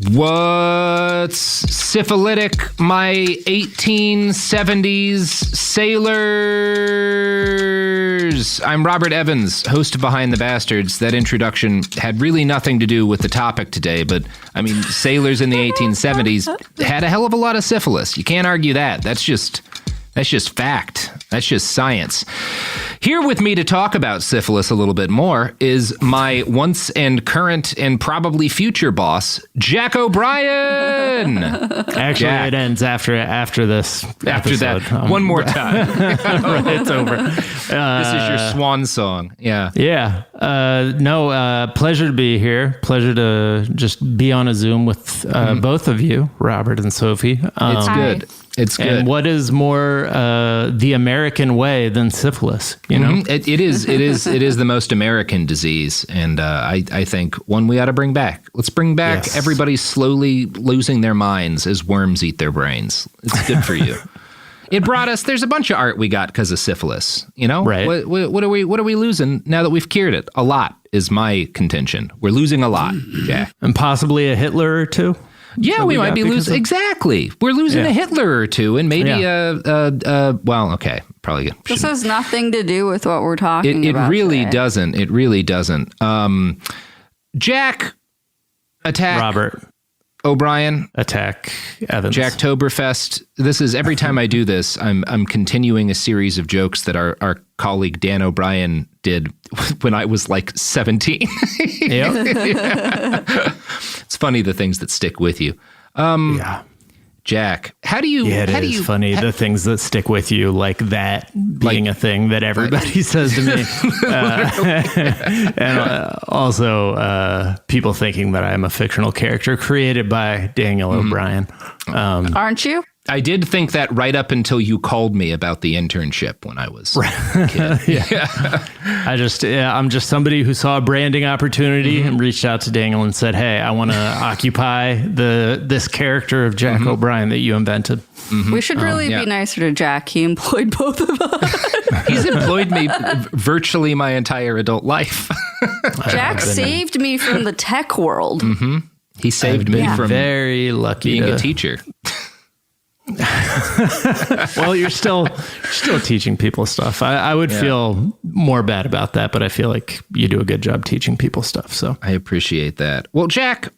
What's syphilitic, my 1870s sailors? I'm Robert Evans, host of Behind the Bastards. That introduction had really nothing to do with the topic today, but I mean, sailors in the 1870s had a hell of a lot of syphilis. You can't argue that. That's just fact. That's just science. Here with me to talk about syphilis a little bit more is my once and current and probably future boss, Jack O'Brien. Actually, Jack. It ends after this After episode. that, one more time. It's over. This is your swan song. Yeah. Yeah. Pleasure to be here. Pleasure to just be on a Zoom with both of you, Robert and Sophie. It's good. It's good. And what is more the American way than syphilis? You know, it is the most American disease, and I think one we ought to bring back. Let's bring back everybody slowly losing their minds as worms eat their brains. It's good for you. It brought us. There's a bunch of art we got because of syphilis. You know, right? What are we losing now that we've cured it? A lot is my contention. We're losing a lot. Yeah, and possibly a Hitler or two. Yeah, we might be losing. Exactly. We're losing a Hitler or two, and maybe well, okay, probably good. This has nothing to do with what we're talking about. It really today. doesn't. It really doesn't. Jack, attack. Robert O'Brien, attack. Evans. Jacktoberfest. This is every time I do this, I'm continuing a series of jokes that our colleague Dan O'Brien did when I was like 17. Yep. It's funny the things that stick with you. Jack, how do you? Yeah, it is funny the things that stick with you, like that being a thing that everybody says to me, and also people thinking that I'm a fictional character created by Daniel O'Brien. Aren't you? I did think that right up until you called me about the internship when I was a kid. I'm just somebody who saw a branding opportunity and reached out to Daniel and said, "Hey, I want to occupy this character of Jack O'Brien that you invented." We should really be nicer to Jack. He employed both of us. He's employed me virtually my entire adult life. Jack saved me from the tech world. He saved me from very lucky being a teacher. Well, you're still teaching people stuff. I would feel more bad about that, but I feel like you do a good job teaching people stuff. So I appreciate that. Well, Jack,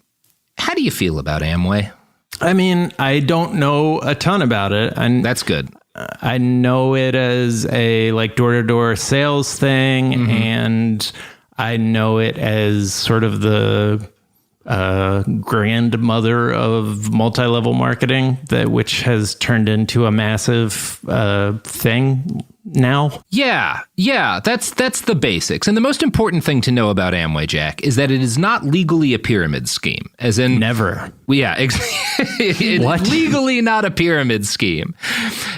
how do you feel about Amway? I mean, I don't know a ton about it. And that's good. I know it as a like door-to-door sales thing, and I know it as sort of the grandmother of multi-level marketing, which has turned into a massive thing now. Yeah, that's the basics. And the most important thing to know about Amway, Jack, is that it is not legally a pyramid scheme. As in never. Yeah, it's legally not a pyramid scheme.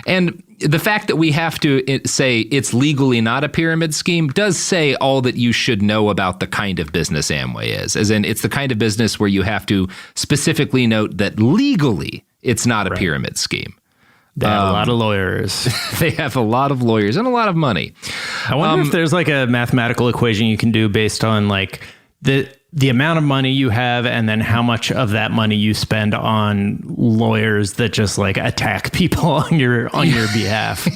And the fact that we have to say it's legally not a pyramid scheme does say all that you should know about the kind of business Amway is. As in, it's the kind of business where you have to specifically note that legally it's not a pyramid scheme. They have a lot of lawyers. They have a lot of lawyers and a lot of money. I wonder if there's like a mathematical equation you can do based on like the amount of money you have and then how much of that money you spend on lawyers that just like attack people on your behalf.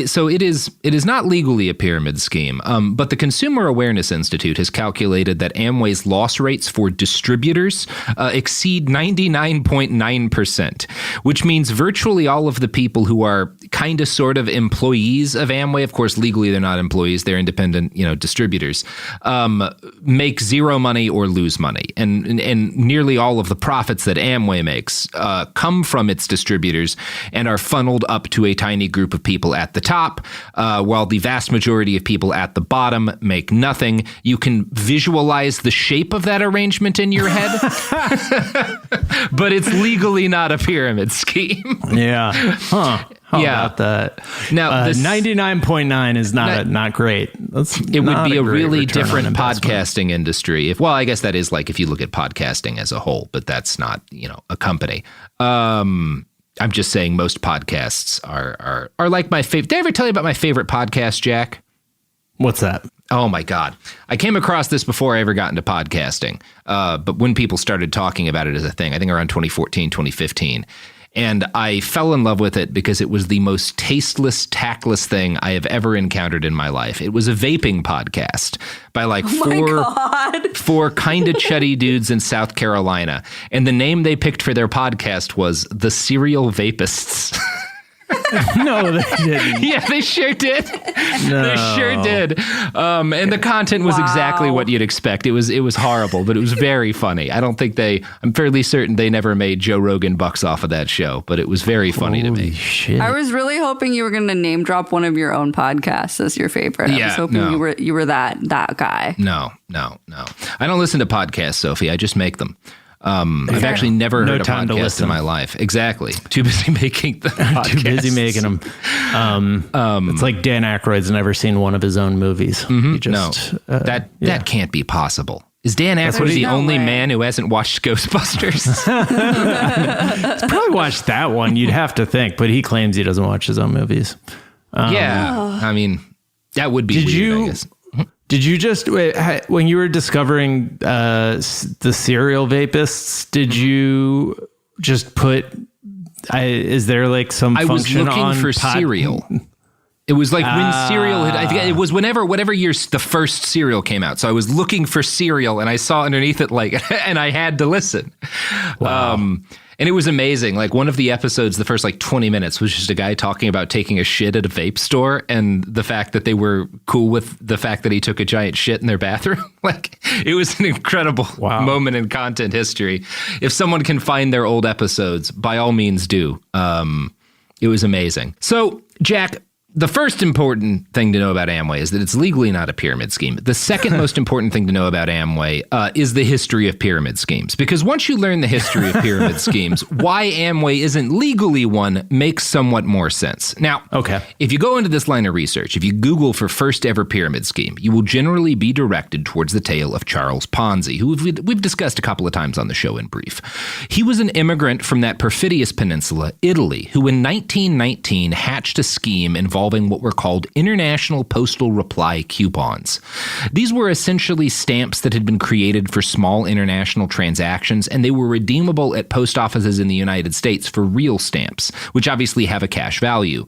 So it is not legally a pyramid scheme. But the Consumer Awareness Institute has calculated that Amway's loss rates for distributors exceed 99.9%, which means virtually all of the people who are kind of sort of employees of Amway, of course, legally they're not employees, they're independent, distributors, make zero money or lose money. And nearly all of the profits that Amway makes come from its distributors and are funneled up to a tiny group of people at the top, while the vast majority of people at the bottom make nothing. You can visualize the shape of that arrangement in your head, but it's legally not a pyramid scheme. Yeah. Huh. How about that? Now, 99.9 is not great. It would be a really different podcasting industry. I guess that is like if you look at podcasting as a whole, but that's not, a company. I'm just saying most podcasts are like my favorite. Did I ever tell you about my favorite podcast, Jack? What's that? Oh my God. I came across this before I ever got into podcasting. But when people started talking about it as a thing, I think around 2014, 2015. And I fell in love with it because it was the most tasteless, tactless thing I have ever encountered in my life. It was a vaping podcast by like four kind of chuddy dudes in South Carolina. And the name they picked for their podcast was The Serial Vapists. No, they didn't. Yeah, they sure did. No. They sure did. And the content was exactly what you'd expect. It was horrible, but it was very funny. I'm fairly certain they never made Joe Rogan bucks off of that show, but it was very funny to me. Shit. I was really hoping you were going to name drop one of your own podcasts as your favorite. I was hoping you were that guy. No. I don't listen to podcasts, Sophie. I just make them. I've actually never heard a podcast in my life. Exactly. Too busy making the podcasts. Too busy making them. It's like Dan Aykroyd's never seen one of his own movies. That can't be possible. Is Dan Aykroyd the only man who hasn't watched Ghostbusters? He's probably watched that one, you'd have to think, but he claims he doesn't watch his own movies. I mean, that would be weird, I guess. Did you just, when you were discovering the serial vapists, did you just put, is there like some function on? I was looking for cereal. It was like when cereal had, I think it was whatever year the first cereal came out. So I was looking for cereal and I saw underneath it and I had to listen. Wow. And it was amazing. Like one of the episodes, the first 20 minutes was just a guy talking about taking a shit at a vape store and the fact that they were cool with the fact that he took a giant shit in their bathroom. It was an incredible moment in content history. If someone can find their old episodes, by all means do. It was amazing. So, Jack, the first important thing to know about Amway is that it's legally not a pyramid scheme. The second most important thing to know about Amway is the history of pyramid schemes. Because once you learn the history of pyramid schemes, why Amway isn't legally one makes somewhat more sense. Now, if you go into this line of research, if you Google for first ever pyramid scheme, you will generally be directed towards the tale of Charles Ponzi, who we've discussed a couple of times on the show in brief. He was an immigrant from that perfidious peninsula, Italy, who in 1919 hatched a scheme involving what were called international postal reply coupons. These were essentially stamps that had been created for small international transactions, and they were redeemable at post offices in the United States for real stamps, which obviously have a cash value.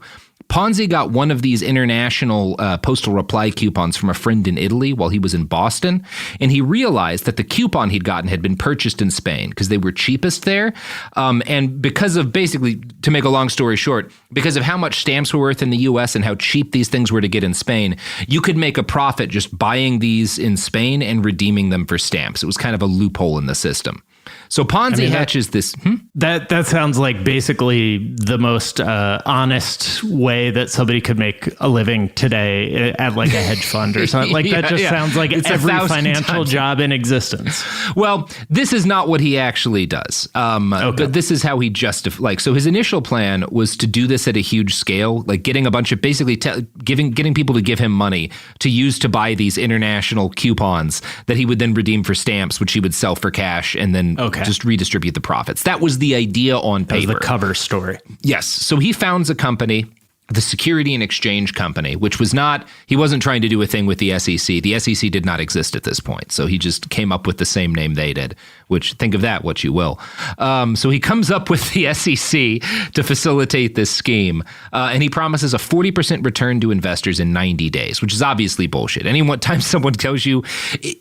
Ponzi got one of these international postal reply coupons from a friend in Italy while he was in Boston, and he realized that the coupon he'd gotten had been purchased in Spain because they were cheapest there. And because of basically, to make a long story short, because of how much stamps were worth in the U.S. and how cheap these things were to get in Spain, you could make a profit just buying these in Spain and redeeming them for stamps. It was kind of a loophole in the system. So Ponzi hatches this. That sounds like basically the most honest way that somebody could make a living today at like a hedge fund or something. That sounds like it's every financial job in existence. Well, this is not what he actually does. But this is how he justifies. So his initial plan was to do this at a huge scale, like getting a bunch of basically getting people to give him money to use to buy these international coupons that he would then redeem for stamps, which he would sell for cash and then just redistribute the profits. That was the idea on paper. That was the cover story. Yes. So he founds a company, the Security and Exchange Company, which was not, he wasn't trying to do a thing with the SEC. The SEC did not exist at this point. So he just came up with the same name they did, which think of that what you will. So he comes up with the SEC to facilitate this scheme. And he promises a 40% return to investors in 90 days, which is obviously bullshit. Anytime someone tells you,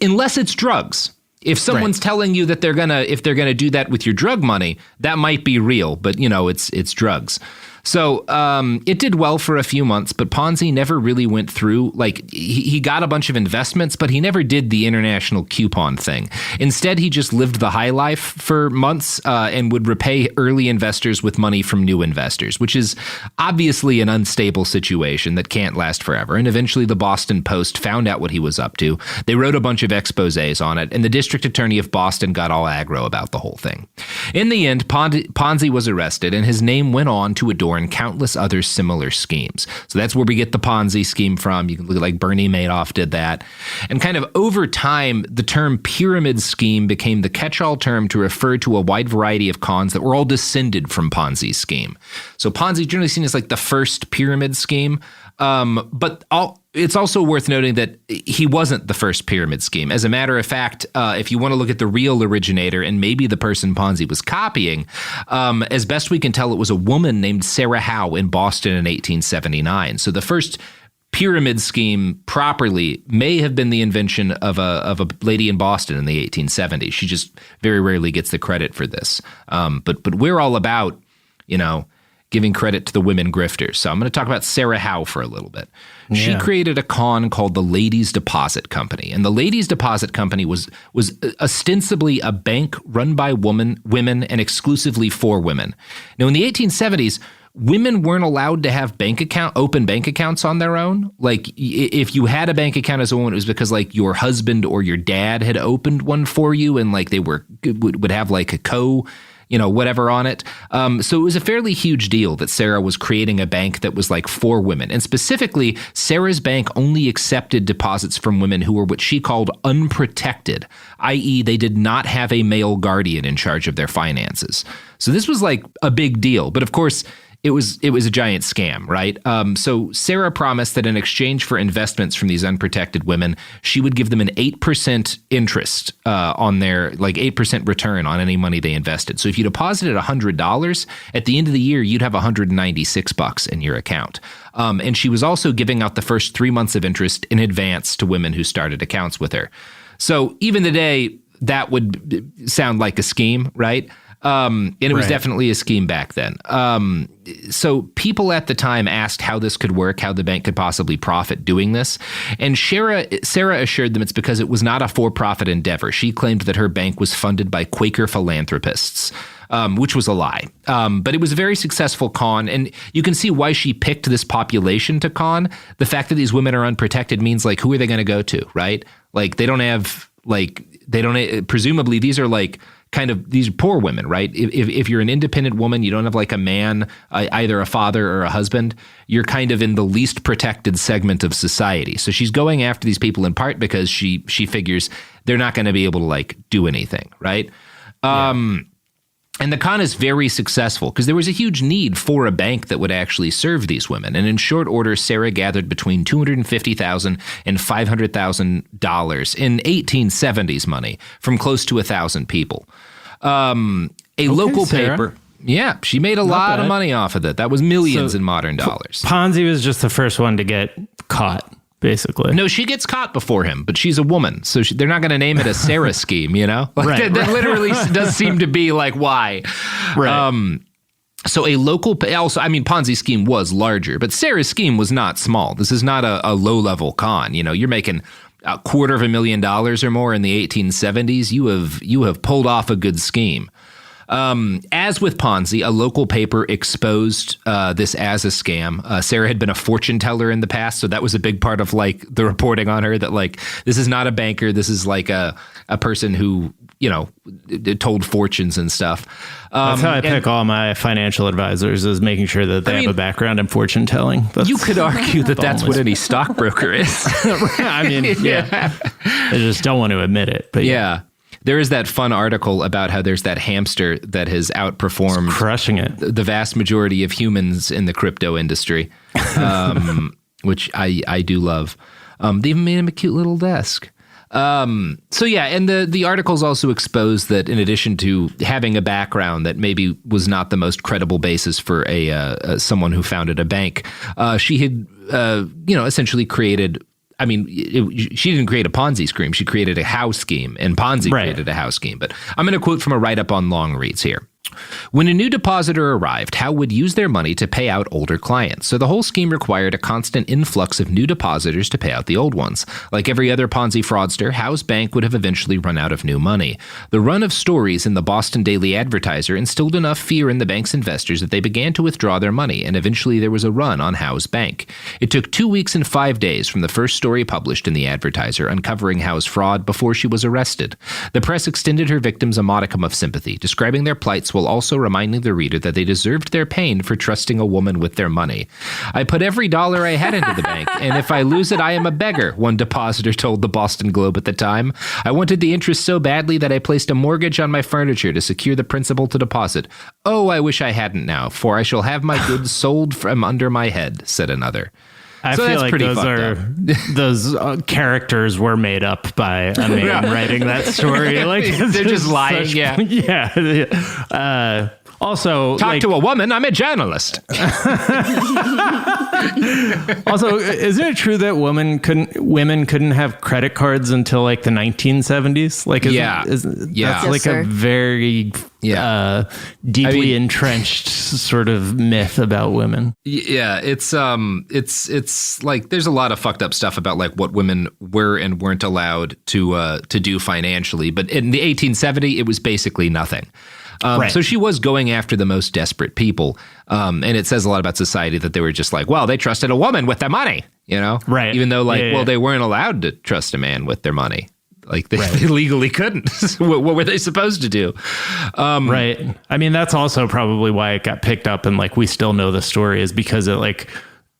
unless it's drugs, if someone's telling you that they're gonna do that with your drug money, that might be real, but it's drugs. So it did well for a few months, but Ponzi never really went through. He got a bunch of investments, but he never did the international coupon thing. Instead, he just lived the high life for months and would repay early investors with money from new investors, which is obviously an unstable situation that can't last forever. And eventually the Boston Post found out what he was up to. They wrote a bunch of exposés on it, and the district attorney of Boston got all aggro about the whole thing. In the end, Ponzi was arrested, and his name went on to adorn countless other similar schemes. So that's where we get the Ponzi scheme from. You can look at Bernie Madoff did that. And kind of over time, the term pyramid scheme became the catch-all term to refer to a wide variety of cons that were all descended from Ponzi's scheme. So Ponzi generally seen as the first pyramid scheme. But it's also worth noting that he wasn't the first pyramid scheme. As a matter of fact, if you want to look at the real originator and maybe the person Ponzi was copying, as best we can tell, it was a woman named Sarah Howe in Boston in 1879. So the first pyramid scheme properly may have been the invention of a lady in Boston in the 1870s. She just very rarely gets the credit for this. But we're all about, giving credit to the women grifters. So I'm going to talk about Sarah Howe for a little bit. Yeah. She created a con called the Ladies Deposit Company. And the Ladies Deposit Company was ostensibly a bank run by women and exclusively for women. Now, in the 1870s, women weren't allowed to have open bank accounts on their own. Like, if you had a bank account as a woman, it was because like your husband or your dad had opened one for you, and like they would have like a whatever on it. So it was a fairly huge deal that Sarah was creating a bank that was like for women. And specifically, Sarah's bank only accepted deposits from women who were what she called unprotected, i.e. they did not have a male guardian in charge of their finances. So this was like a big deal. But of course, it was a giant scam, right? So Sarah promised that in exchange for investments from these unprotected women, she would give them an 8% interest on their 8% return on any money they invested. So if you deposited $100, at the end of the year, you'd have $196 in your account. And she was also giving out the first 3 months of interest in advance to women who started accounts with her. So even today, that would sound like a scheme, right? And it was definitely a scheme back then. So people at the time asked how this could work, how the bank could possibly profit doing this. And Sarah assured them it's because it was not a for-profit endeavor. She claimed that her bank was funded by Quaker philanthropists, which was a lie. But it was a very successful con. And you can see why she picked this population to con. The fact that these women are unprotected means like, who are they going to go to, right? Like presumably these are like, these are poor women, right? If you're an independent woman, you don't have like a man, either a father or a husband, you're kind of in the least protected segment of society. So she's going after these people in part because she figures they're not going to be able to like do anything, right? And the con is very successful because there was a huge need for a bank that would actually serve these women. And in short order, Sarah gathered between $250,000 and $500,000 in 1870s money from close to 1,000 people. Local Sarah. paper. Yeah, she made a lot of money off of that. That was millions in modern dollars. Ponzi was just the first one to get caught, basically. No, she gets caught before him, but she's a woman, so they're not going to name it a Sarah scheme, That literally does seem to be like why. Right. So a local, Ponzi scheme was larger, but Sarah's scheme was not small. This is not a low-level con. You're making $250,000 or more in the 1870s. You have pulled off a good scheme. As with Ponzi, a local paper exposed this as a scam. Sarah had been a fortune teller in the past, so that was a big part of like the reporting on her, that like this is not a banker, this is like a person who told fortunes and stuff. That's how I pick all my financial advisors, is making sure that they have a background in fortune telling. You could argue that's what any stockbroker is. Yeah. They just don't want to admit it. But yeah. There is that fun article about how there's that hamster that has outperformed crushing it, the vast majority of humans in the crypto industry, which I do love. They even made him a cute little desk. And the articles also exposed that in addition to having a background that maybe was not the most credible basis for someone who founded a bank, she had essentially created. She didn't create a Ponzi scheme. She created a Howe scheme, and Ponzi created a Howe scheme. But I'm going to quote from a write-up on Long Reads here. When a new depositor arrived, Howe would use their money to pay out older clients. So the whole scheme required a constant influx of new depositors to pay out the old ones. Like every other Ponzi fraudster, Howe's bank would have eventually run out of new money. The run of stories in the Boston Daily Advertiser instilled enough fear in the bank's investors that they began to withdraw their money, and eventually there was a run on Howe's bank. It took 2 weeks and 5 days from the first story published in the Advertiser uncovering Howe's fraud before she was arrested. The press extended her victims a modicum of sympathy, describing their plights while also reminding the reader that they deserved their pain for trusting a woman with their money. I put every dollar I had into the bank, and if I lose it, I am a beggar, one depositor told the Boston Globe at the time. I wanted the interest so badly that I placed a mortgage on my furniture to secure the principal to deposit. Oh, I wish I hadn't now, for I shall have my goods sold from under my head, said another. I feel like those characters were made up by a man writing that story. Like they're just lying. Also, talk to a woman. I'm a journalist. Also, isn't it true that women couldn't have credit cards until like the 1970s? Like, that's like a very deeply entrenched sort of myth about women. Yeah, it's like there's a lot of fucked up stuff about like what women were and weren't allowed to do financially. But in the 1870s, it was basically nothing. So she was going after the most desperate people. And it says a lot about society that they were just like, well, they trusted a woman with their money, you know? Right. Even though they weren't allowed to trust a man with their money. Like they legally couldn't. What were they supposed to do? Right. I mean, that's also probably why it got picked up and like we still know the story is because it like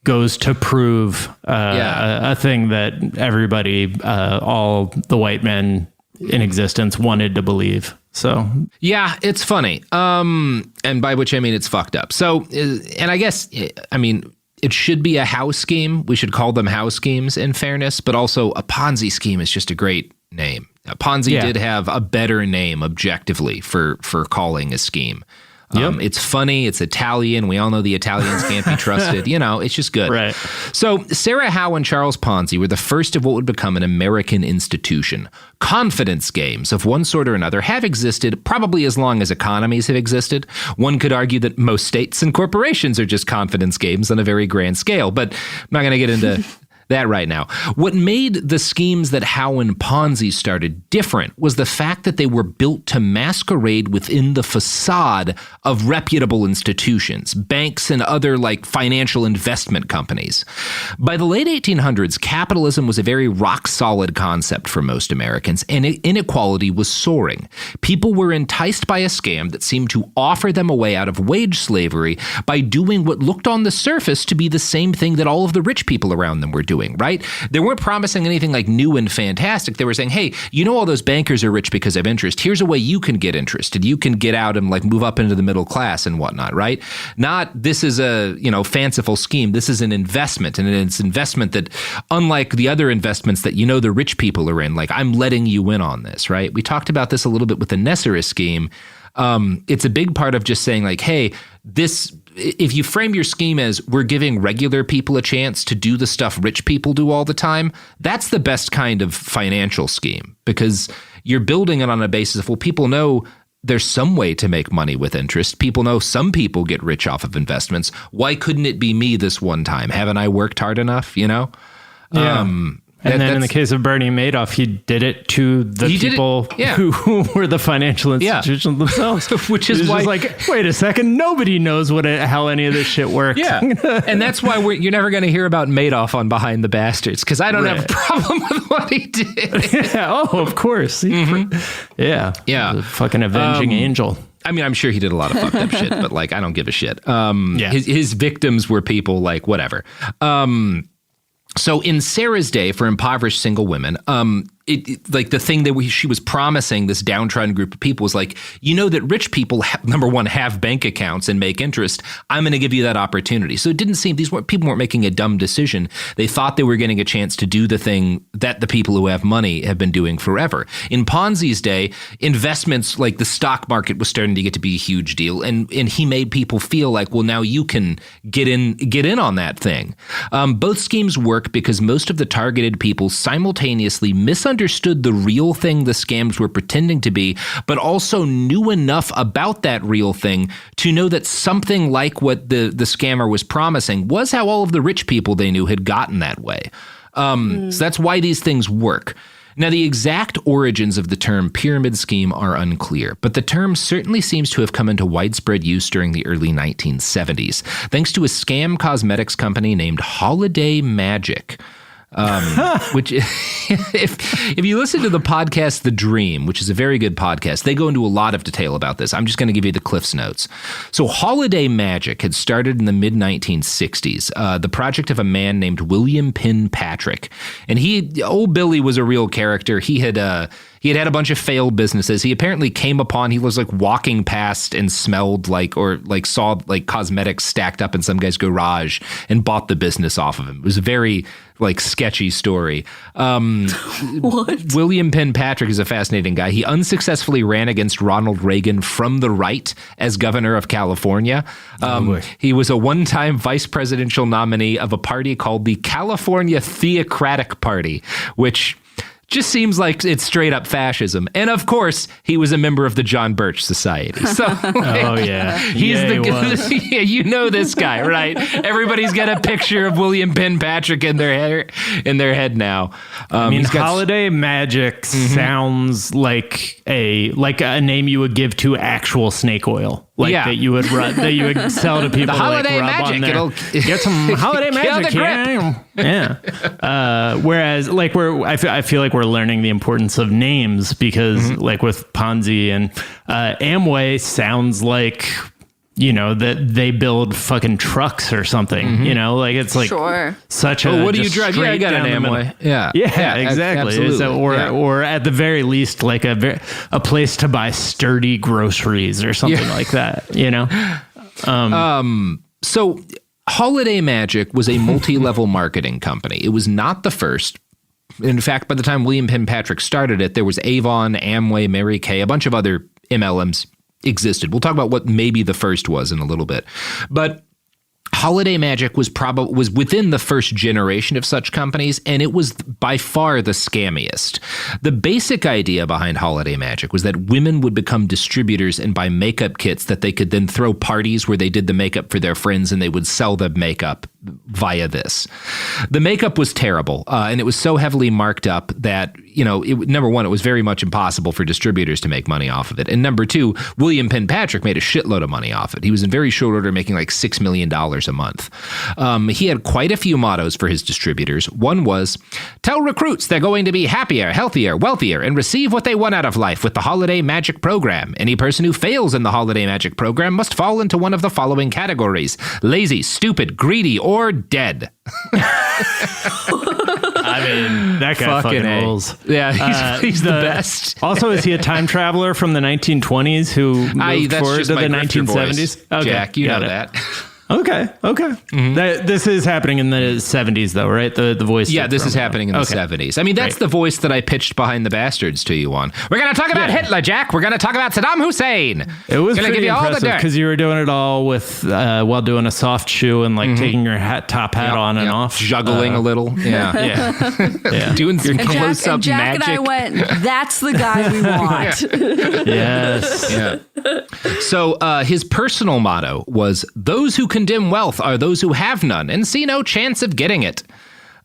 goes to prove a thing that everybody, all the white men in existence wanted to believe. So yeah, it's funny. And by which I mean it's fucked up. So, and I guess, I mean, it should be a house scheme. We should call them house schemes in fairness, but also a Ponzi scheme is just a great name. Ponzi did have a better name objectively for calling a scheme. It's funny. It's Italian. We all know the Italians can't be trusted. You know, it's just good. Right. So Sarah Howe and Charles Ponzi were the first of what would become an American institution. Confidence games of one sort or another have existed probably as long as economies have existed. One could argue that most states and corporations are just confidence games on a very grand scale, but I'm not going to get into that right now. What made the schemes that Howe and Ponzi started different was the fact that they were built to masquerade within the facade of reputable institutions, banks and other like financial investment companies. By the late 1800s, capitalism was a very rock-solid concept for most Americans, and inequality was soaring. People were enticed by a scam that seemed to offer them a way out of wage slavery by doing what looked on the surface to be the same thing that all of the rich people around them were doing. Right? They weren't promising anything like new and fantastic. They were saying, hey, you know all those bankers are rich because of interest. Here's a way you can get interest and you can get out and like move up into the middle class and whatnot, right? Not this is a, fanciful scheme. This is an investment, and it's investment that, unlike the other investments that the rich people are in, like I'm letting you in on this, right? We talked about this a little bit with the Nessera scheme. It's a big part of just saying like, hey, if you frame your scheme as we're giving regular people a chance to do the stuff rich people do all the time, that's the best kind of financial scheme because you're building it on a basis of, well, people know there's some way to make money with interest. People know some people get rich off of investments. Why couldn't it be me this one time? Haven't I worked hard enough, Yeah. And then in the case of Bernie Madoff, he did it to the people who were the financial institutions themselves. Which is why, like, wait a second, nobody knows how any of this shit works. Yeah, and that's why you're never going to hear about Madoff on Behind the Bastards, because I don't have a problem with what he did. Of course. Yeah. The fucking avenging angel. I mean, I'm sure he did a lot of fucked up shit, but like, I don't give a shit. His victims were people like whatever. So in Sarah's day, for impoverished single women, like the thing that she was promising this downtrodden group of people was like, that rich people, number one, have bank accounts and make interest. I'm going to give you that opportunity. So it didn't seem people weren't making a dumb decision. They thought they were getting a chance to do the thing that the people who have money have been doing forever. In Ponzi's day, investments like the stock market was starting to get to be a huge deal. And he made people feel like, well, now you can get in on that thing. Both schemes work because most of the targeted people simultaneously misunderstood the real thing the scams were pretending to be, but also knew enough about that real thing to know that something like what the scammer was promising was how all of the rich people they knew had gotten that way. So that's why these things work. Now, the exact origins of the term pyramid scheme are unclear, but the term certainly seems to have come into widespread use during the early 1970s, thanks to a scam cosmetics company named Holiday Magic. Which if you listen to the podcast The Dream, which is a very good podcast, they go into a lot of detail about this. I'm just going to give you the Cliff's Notes. So Holiday Magic had started in the mid-1960s, the project of a man named William Penn Patrick. And old Billy was a real character. He had He had a bunch of failed businesses. He apparently came upon, he was like walking past and smelled saw like cosmetics stacked up in some guy's garage and bought the business off of him. It was a very sketchy story. What? William Penn Patrick is a fascinating guy. He unsuccessfully ran against Ronald Reagan from the right as governor of California. He was a one-time vice presidential nominee of a party called the California Theocratic Party, which just seems like it's straight up fascism. And of course, he was a member of the John Birch Society. So, he's yeah, you know this guy, right? Everybody's got a picture of William Penn Patrick in their head now. Holiday Magic sounds like a name you would give to actual snake oil. That you would sell to people. The Holiday rub Magic. It'll get some Holiday Magic. Yeah. Whereas, I feel like we're learning the importance of names because, with Ponzi and Amway, sounds like that they build fucking trucks or something. It's like such a. What do you drive? Yeah, I got an Amway. Yeah, exactly. Absolutely. Or at the very least, like a place to buy sturdy groceries or something like that. So Holiday Magic was a multi-level marketing company. It was not the first. In fact, by the time William Penn Patrick started it, there was Avon, Amway, Mary Kay, a bunch of other MLMs existed. We'll talk about what maybe the first was in a little bit. But Holiday Magic was within the first generation of such companies, and it was by far the scammiest. The basic idea behind Holiday Magic was that women would become distributors and buy makeup kits that they could then throw parties where they did the makeup for their friends, and they would sell the makeup via this. The makeup was terrible, and it was so heavily marked up that, number one, it was very much impossible for distributors to make money off of it. And number two, William Penn Patrick made a shitload of money off it. He was in very short order making like $6 million a month. He had quite a few mottos for his distributors. One was, tell recruits they're going to be happier, healthier, wealthier, and receive what they want out of life with the Holiday Magic program. Any person who fails in the Holiday Magic program must fall into one of the following categories: lazy, stupid, greedy, or dead. That guy fucking rules. Yeah, he's the best. Also, is he a time traveler from the 1920s who moved forward to the 1970s? Okay, Jack, you know that. Okay. This is happening in the 70s, though, right? The voice. Yeah, this is happening in the 70s. I mean, that's the voice that I pitched Behind the Bastards to you on. We're going to talk about Hitler, Jack. We're going to talk about Saddam Hussein. It was pretty impressive because you were doing it all with while doing a soft shoe and taking your top hat on and off, juggling a little. Yeah. Doing some close-up Jack magic. And I went, that's the guy we want. Yes. Yeah. So his personal motto was, those who condemn wealth are those who have none and see no chance of getting it.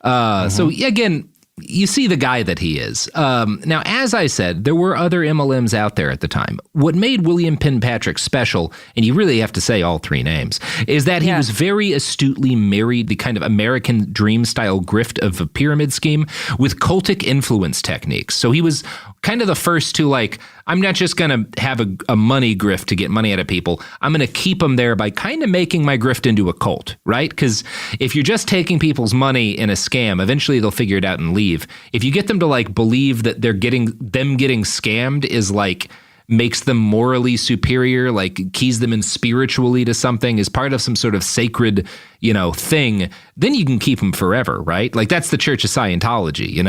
So again, you see the guy that he is. Now, as I said, there were other MLMs out there at the time. What made William Penn Patrick special, and you really have to say all three names, is that he was very astutely married the kind of American dream style grift of a pyramid scheme with cultic influence techniques. So he was kind of the first to I'm not just going to have a money grift to get money out of people. I'm going to keep them there by kind of making my grift into a cult, right? Because if you're just taking people's money in a scam, eventually they'll figure it out and leave. If you get them to believe that getting scammed is makes them morally superior, keys them in spiritually to something, is part of some sort of sacred, thing, then you can keep them forever, right? That's the Church of Scientology,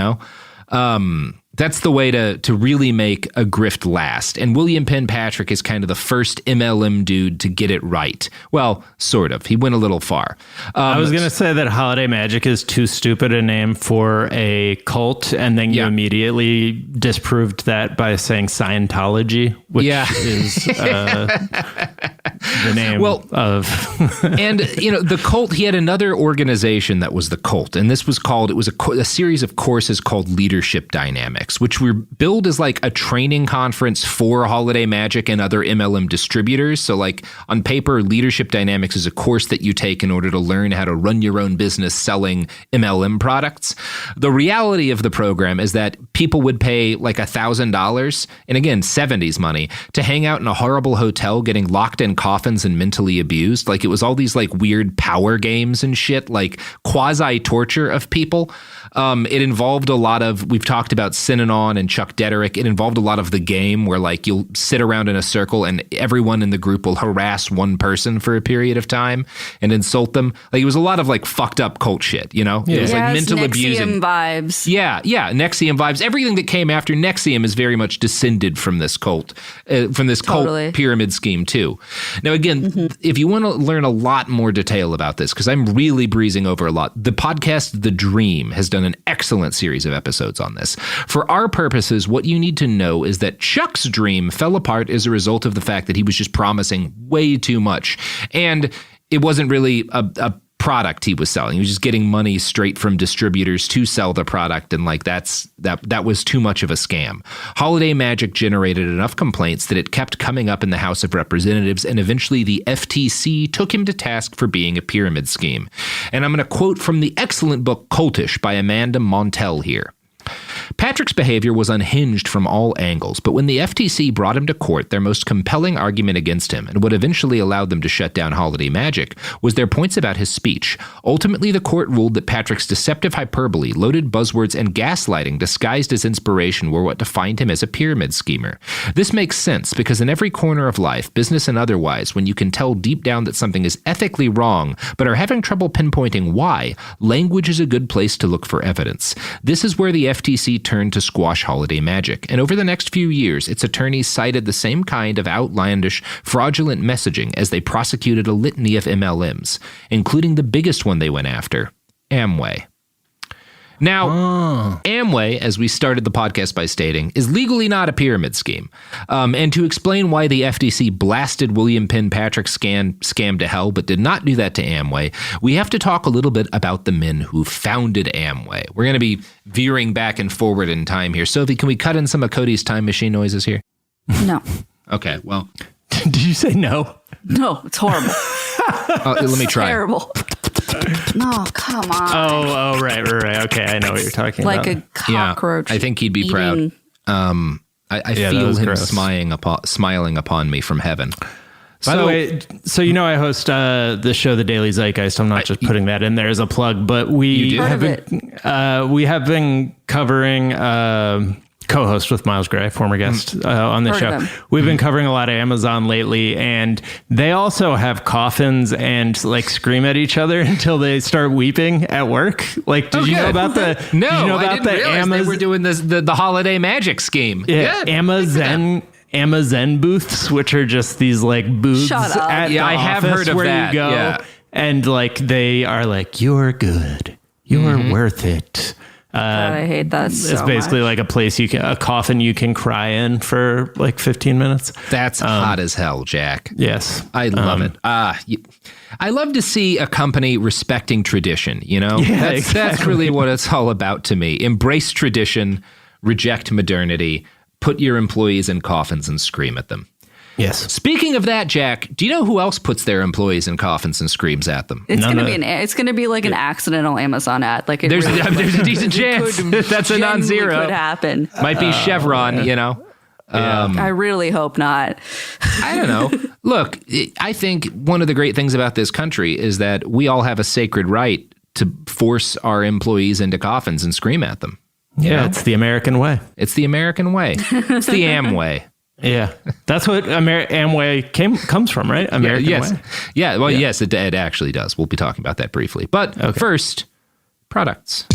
That's the way to really make a grift last. And William Penn Patrick is kind of the first MLM dude to get it right. Well, sort of. He went a little far. I was going to say that Holiday Magic is too stupid a name for a cult, and then you immediately disproved that by saying Scientology, which is the name of... And, the cult, he had another organization that was the cult, and this was called, it was a series of courses called Leadership Dynamics, which were billed as a training conference for Holiday Magic and other MLM distributors. So on paper, Leadership Dynamics is a course that you take in order to learn how to run your own business selling MLM products. The reality of the program is that people would pay like $1,000, and again, 70s money, to hang out in a horrible hotel getting locked in coffins and mentally abused. Like it was all these like weird power games and shit, like quasi torture of people. It involved a lot of, we've talked about Synanon and Chuck Dederick. It involved a lot of the game where like you'll sit around in a circle and everyone in the group will harass one person for a period of time and insult them. Like it was a lot of like fucked up cult shit, you know? Yeah. It was like mental NXIVM vibes. Yeah, NXIVM vibes. Everything that came after NXIVM is very much descended from this cult, cult pyramid scheme too. Now again, if you want to learn a lot more detail about this, because I'm really breezing over a lot, the podcast The Dream has done an excellent series of episodes on this. For our purposes, what you need to know is that Chuck's dream fell apart as a result of the fact that he was just promising way too much. And it wasn't really a product he was selling. He was just getting money straight from distributors to sell the product, and like that was too much of a scam. Holiday Magic generated enough complaints that it kept coming up in the House of Representatives, and eventually the FTC took him to task for being a pyramid scheme. And I'm going to quote from the excellent book Cultish by Amanda Montell here. Patrick's behavior was unhinged from all angles, but when the FTC brought him to court, their most compelling argument against him, and what eventually allowed them to shut down Holiday Magic, was their points about his speech. Ultimately, the court ruled that Patrick's deceptive hyperbole, loaded buzzwords, and gaslighting disguised as inspiration were what defined him as a pyramid schemer. This makes sense because in every corner of life, business and otherwise, when you can tell deep down that something is ethically wrong, but are having trouble pinpointing why, language is a good place to look for evidence. This is where the FTC turned to squash Holiday Magic, and over the next few years, its attorneys cited the same kind of outlandish, fraudulent messaging as they prosecuted a litany of MLMs, including the biggest one they went after, Amway. Now, Amway, as we started the podcast by stating, is legally not a pyramid scheme. And to explain why the FTC blasted William Penn Patrick's scam to hell, but did not do that to Amway, we have to talk a little bit about the men who founded Amway. We're going to be veering back and forward in time here. Sophie, can we cut in some of Cody's time machine noises here? No. Okay, well. Did you say no? No, it's horrible. Let me try. Terrible. No, come on. Oh, right. Okay, I know what you're talking like about. Like a cockroach. Yeah, I think he'd be proud. I feel him smiling upon me from heaven. By the way, so I host the show The Daily Zeitgeist. I'm not just putting that in there as a plug, but we have been covering co-host with Miles Gray, former guest on the show. We've been covering a lot of Amazon lately, and they also have coffins and like scream at each other until they start weeping at work. Like, did you know about the? No, did you know about I didn't realize they were doing the Holiday Magic scheme. Yeah, Amazon booths, which are just these like booths at the I have office heard of where that. you go, and like they are like, you're good, you're worth it. God, I hate that so It's basically much. like a coffin you can cry in for like 15 minutes. That's hot as hell, Jack. Yes. I love it. I love to see a company respecting tradition, you know? Yeah, That's really what it's all about to me. Embrace tradition, reject modernity, put your employees in coffins and scream at them. Yes. Speaking of that, Jack, do you know who else puts their employees in coffins and screams at them? It's going to be like an accidental Amazon ad. Like there's a decent chance that's a non-zero. Could happen. Might be Chevron, you know. I really hope not. I don't know. Look, I think one of the great things about this country is that we all have a sacred right to force our employees into coffins and scream at them. Yeah, it's the American way. It's the American way. It's the Amway. Yeah, that's what Amway comes from, right? American way. Yeah, well, yes, it actually does. We'll be talking about that briefly. But first, products.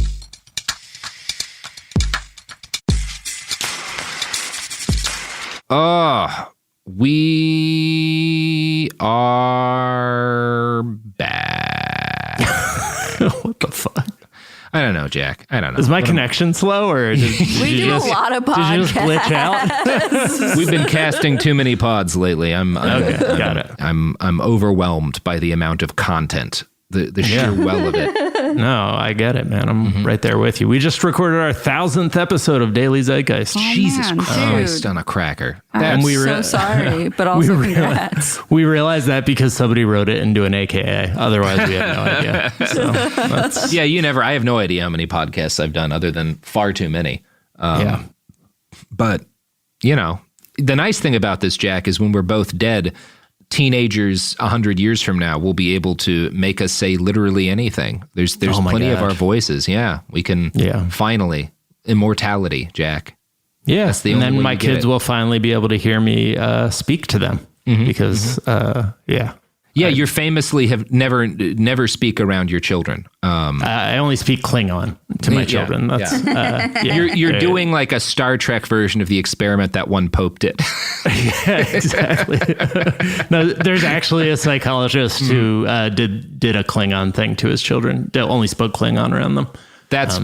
We are back. What the fuck? I don't know, Jack. I don't know. Is my connection slow, or we do a lot of podcasts. Did you just glitch out? We've been casting too many pods lately. Got it. I'm overwhelmed by the amount of content, the sheer well of it. No, I get it, man. I'm right there with you. We just recorded our 1,000th episode of Daily Zeitgeist. Jesus Christ on a cracker. I'm so sorry, but also congrats. We realized that because somebody wrote it into an AKA. Otherwise, we have no idea. So I have no idea how many podcasts I've done other than far too many. But, you know, the nice thing about this, Jack, is when we're both dead, teenagers 100 years from now will be able to make us say literally anything. There's plenty of our voices. Yeah, we can finally immortality, Jack. Yeah, and then my kids will finally be able to hear me speak to them because, you famously have never speak around your children. I only speak Klingon to my children. That's you're doing like a Star Trek version of the experiment that one Pope did. Yeah, exactly. No, there's actually a psychologist who did a Klingon thing to his children. They only spoke Klingon around them. That's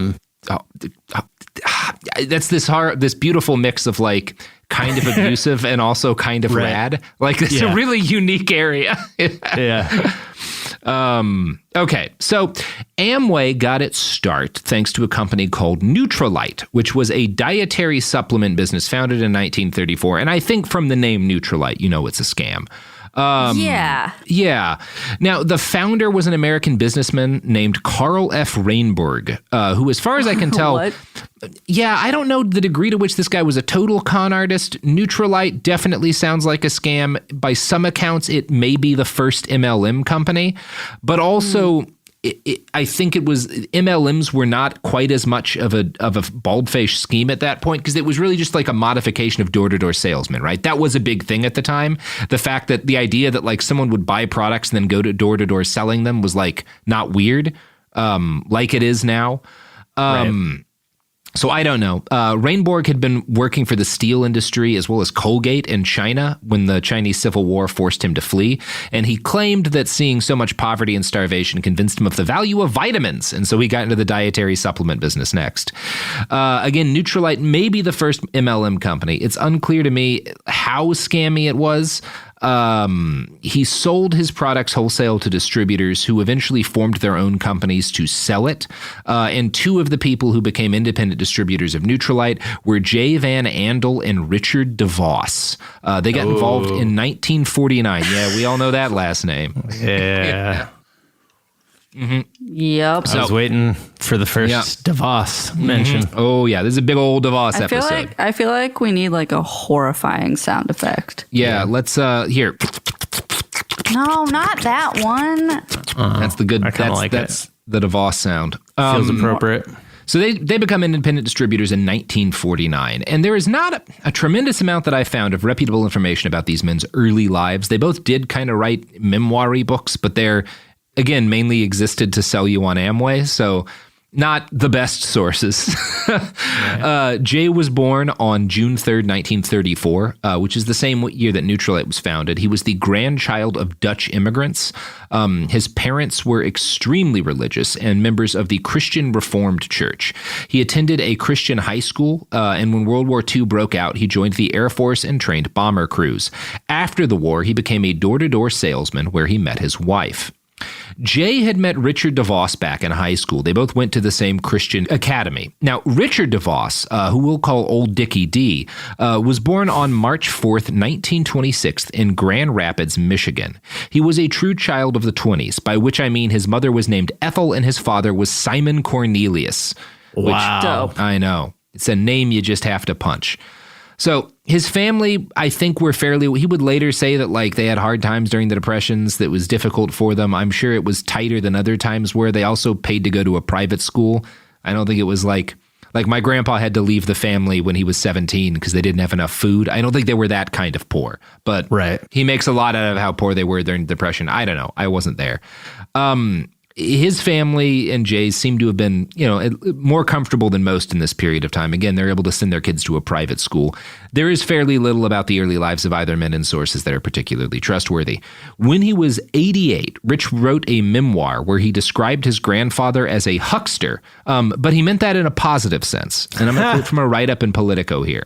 this beautiful mix of like kind of abusive and also kind of rad. Like it's a really unique area. Okay, so Amway got its start thanks to a company called Nutrilite, which was a dietary supplement business founded in 1934. And I think from the name Nutrilite, you know it's a scam. Yeah. Now, the founder was an American businessman named Carl F. Rainborg, who, as far as I can tell, I don't know the degree to which this guy was a total con artist. Nutrilite definitely sounds like a scam. By some accounts, it may be the first MLM company, but also I think it was MLMs were not quite as much of a bald-faced scheme at that point because it was really just like a modification of door-to-door salesmen, right? That was a big thing at the time. The fact that the idea that like someone would buy products and then go to door-to-door selling them was like not weird, like it is now. So I don't know. Rainborg had been working for the steel industry as well as Colgate in China when the Chinese Civil War forced him to flee. And he claimed that seeing so much poverty and starvation convinced him of the value of vitamins. And so he got into the dietary supplement business next. Again, Nutrilite may be the first MLM company. It's unclear to me how scammy it was. He sold his products wholesale to distributors who eventually formed their own companies to sell it. And two of the people who became independent distributors of Nutrilite were J. Van Andel and Richard DeVos. They got involved in 1949. Yeah, we all know that last name. Yeah. Yep. I was waiting for the first DeVos mention. Oh yeah, there's a big old DeVos episode. I feel like we need like a horrifying sound effect. Yeah. Let's here. No, not that one. That's the good. That's the DeVos sound. Feels appropriate. So they become independent distributors in 1949. And there is not a tremendous amount that I found of reputable information about these men's early lives. They both did kind of write memoir-y books, but they're, again, mainly existed to sell you on Amway. So not the best sources. Jay was born on June 3rd, 1934, which is the same year that Nutrilite was founded. He was the grandchild of Dutch immigrants. His parents were extremely religious and members of the Christian Reformed Church. He attended a Christian high school, and when World War II broke out, he joined the Air Force and trained bomber crews. After the war, he became a door-to-door salesman where he met his wife. Jay had met Richard DeVos back in high school. They both went to the same Christian academy. Now, Richard DeVos, who we'll call Old Dickie D, was born on March 4th, 1926 in Grand Rapids, Michigan. He was a true child of the 20s, by which I mean his mother was named Ethel and his father was Simon Cornelius. Wow. Which, I know. It's a name you just have to punch. So his family, I think, were fairly, he would later say that like they had hard times during the Depressions, that was difficult for them. I'm sure it was tighter than other times where they also paid to go to a private school. I don't think it was like my grandpa had to leave the family when he was 17 because they didn't have enough food. I don't think they were that kind of poor, but he makes a lot out of how poor they were during the Depression. I don't know. I wasn't there. His family and Jay's seem to have been, more comfortable than most in this period of time. Again, they're able to send their kids to a private school. There is fairly little about the early lives of either men in sources that are particularly trustworthy. When he was 88, Rich wrote a memoir where he described his grandfather as a huckster, but he meant that in a positive sense. And I'm going to quote from a write-up in Politico here.